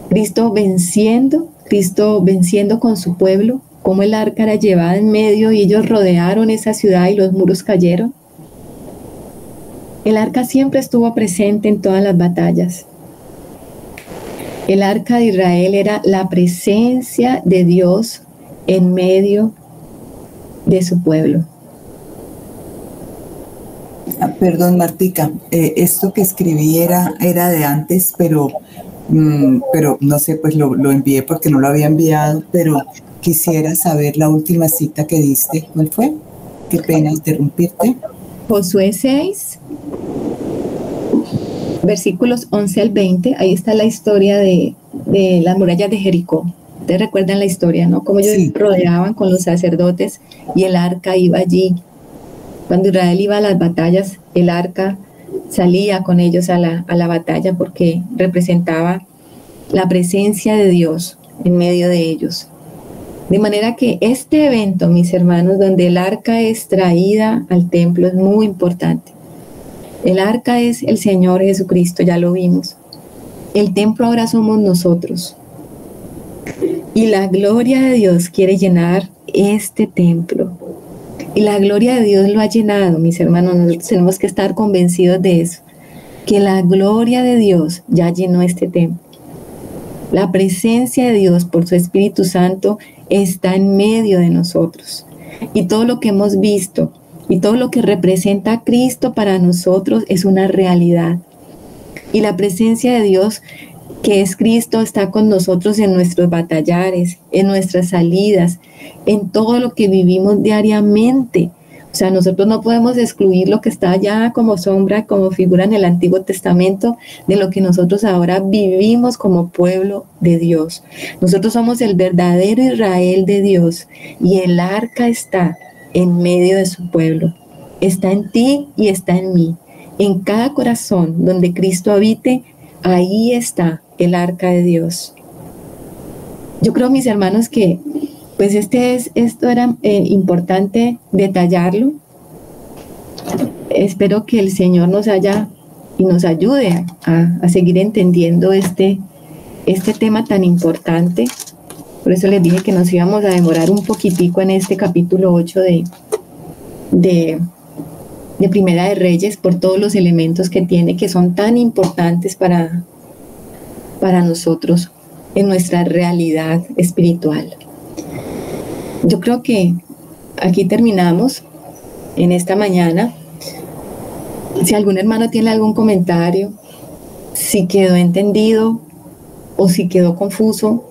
Cristo venciendo con su pueblo, cómo el arca era llevada en medio y ellos rodearon esa ciudad y los muros cayeron. El arca siempre estuvo presente en todas las batallas. El arca de Israel era la presencia de Dios en medio de su pueblo. Perdón, Martica, esto que escribí era de antes, pero no sé, pues lo envié porque no lo había enviado, pero quisiera saber la última cita que diste. ¿Cuál fue? Qué pena interrumpirte. Josué 6, versículos 11 al 20, ahí está la historia de las murallas de Jericó. Ustedes recuerdan la historia, ¿no? Cómo ellos rodeaban con los sacerdotes y el arca iba allí. Cuando Israel iba a las batallas, el arca salía con ellos a la batalla porque representaba la presencia de Dios en medio de ellos. De manera que este evento, mis hermanos, donde el arca es traída al templo, es muy importante. El arca es el Señor Jesucristo, ya lo vimos. El templo ahora somos nosotros. Y la gloria de Dios quiere llenar este templo. Y la gloria de Dios lo ha llenado, mis hermanos. Nosotros tenemos que estar convencidos de eso. Que la gloria de Dios ya llenó este templo. La presencia de Dios por su Espíritu Santo está en medio de nosotros. Y todo lo que hemos visto y todo lo que representa a Cristo para nosotros es una realidad. Y la presencia de Dios, que es Cristo, está con nosotros en nuestros batallares, en nuestras salidas, en todo lo que vivimos diariamente. O sea, nosotros no podemos excluir lo que está allá como sombra, como figura en el Antiguo Testamento, de lo que nosotros ahora vivimos como pueblo de Dios. Nosotros somos el verdadero Israel de Dios y el arca está en medio de su pueblo. Está en ti y está en mí. En cada corazón donde Cristo habite, ahí está el arca de Dios. Yo creo, mis hermanos, que pues esto era importante detallarlo. Espero que el Señor nos ayude a seguir entendiendo este tema tan importante. Por eso les dije que nos íbamos a demorar un poquitico en este capítulo 8 de Primera de Reyes, por todos los elementos que tiene, que son tan importantes para nosotros en nuestra realidad espiritual. Yo creo que aquí terminamos en esta mañana. Si algún hermano tiene algún comentario, si quedó entendido o si quedó confuso,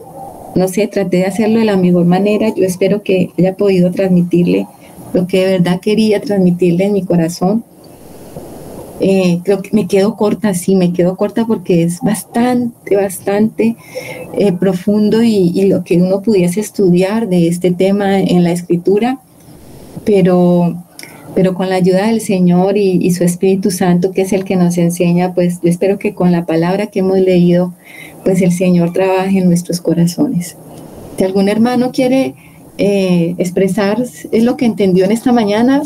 no sé, traté de hacerlo de la mejor manera. Yo espero que haya podido transmitirle lo que de verdad quería transmitirle en mi corazón. Creo que me quedo corta porque es bastante profundo y lo que uno pudiese estudiar de este tema en la Escritura, pero con la ayuda del Señor y su Espíritu Santo, que es el que nos enseña, pues yo espero que con la palabra que hemos leído, pues el Señor trabaje en nuestros corazones. Si algún hermano quiere expresar lo que entendió en esta mañana,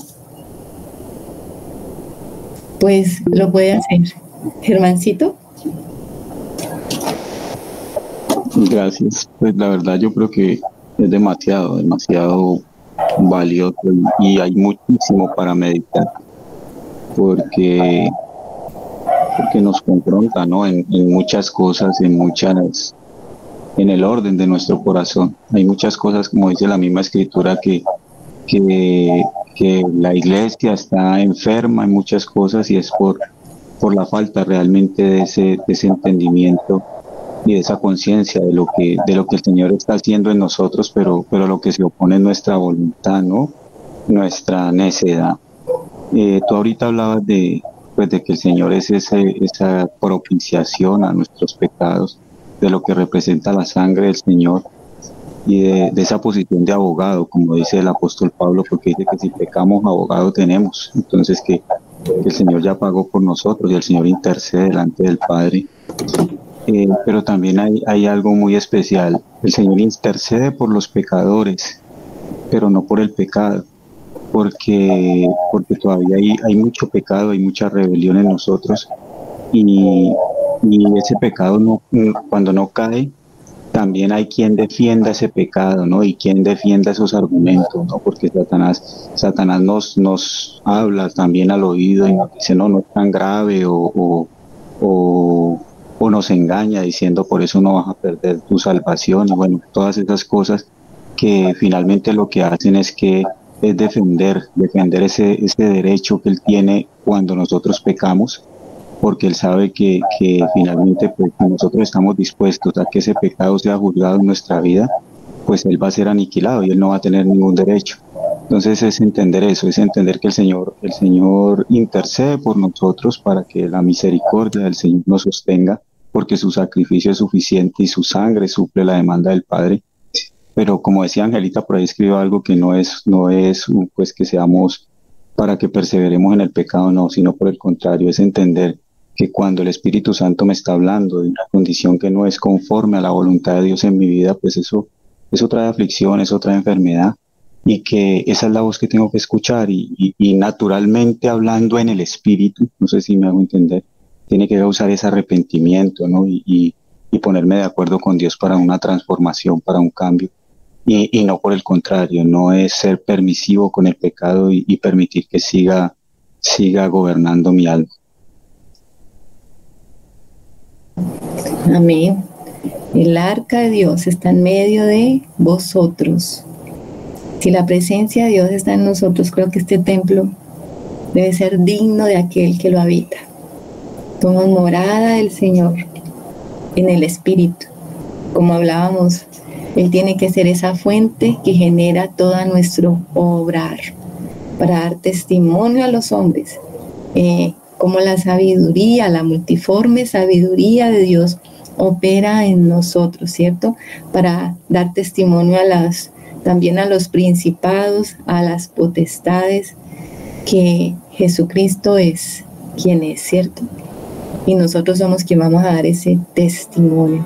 pues lo puede hacer. Germancito. Gracias. Pues la verdad yo creo que es demasiado valioso y hay muchísimo para meditar porque nos confronta, ¿no? En muchas cosas, en muchas en el orden de nuestro corazón. Hay muchas cosas, como dice la misma escritura, que la iglesia está enferma en muchas cosas y es por la falta realmente de ese entendimiento y de esa conciencia de lo que el Señor está haciendo en nosotros, pero lo que se opone es nuestra voluntad, ¿no? Nuestra necedad. Tú ahorita hablabas de que el Señor es esa propiciación a nuestros pecados, de lo que representa la sangre del Señor y de esa posición de abogado, como dice el apóstol Pablo, porque dice que si pecamos, abogado tenemos. Entonces que el Señor ya pagó por nosotros y el Señor intercede delante del Padre. Pero también hay algo muy especial. El Señor intercede por los pecadores, pero no por el pecado, porque todavía hay mucho pecado, hay mucha rebelión en nosotros y ese pecado cuando no cae, también hay quien defienda ese pecado, ¿no? Y quien defienda esos argumentos, ¿no? Porque Satanás nos habla también al oído y nos dice, no es tan grave o nos engaña diciendo por eso no vas a perder tu salvación y bueno, todas esas cosas que finalmente lo que hacen es defender ese derecho que él tiene cuando nosotros pecamos, porque él sabe que finalmente pues, si nosotros estamos dispuestos a que ese pecado sea juzgado en nuestra vida, pues él va a ser aniquilado y él no va a tener ningún derecho. Entonces es entender eso, es entender que el Señor intercede por nosotros para que la misericordia del Señor nos sostenga, porque su sacrificio es suficiente y su sangre suple la demanda del Padre. Pero como decía Angelita, por ahí escribió algo que no es pues que seamos para que perseveremos en el pecado, no, sino por el contrario, es entender que cuando el Espíritu Santo me está hablando de una condición que no es conforme a la voluntad de Dios en mi vida, pues eso trae aflicción, eso trae enfermedad, y que esa es la voz que tengo que escuchar, y naturalmente hablando en el Espíritu, no sé si me hago entender, tiene que causar ese arrepentimiento, ¿no? Y ponerme de acuerdo con Dios para una transformación, para un cambio. Y no por el contrario, no es ser permisivo con el pecado y permitir que siga gobernando mi alma. Amén. El arca de Dios está en medio de vosotros. Si la presencia de Dios está en nosotros, creo que este templo debe ser digno de aquel que lo habita. Somos morada del Señor en el Espíritu. Como hablábamos, Él tiene que ser esa fuente que genera todo nuestro obrar para dar testimonio a los hombres, como la sabiduría, la multiforme sabiduría de Dios opera en nosotros, ¿cierto? Para dar testimonio también a los principados, a las potestades, que Jesucristo es quien es, ¿cierto? Y nosotros somos quien vamos a dar ese testimonio.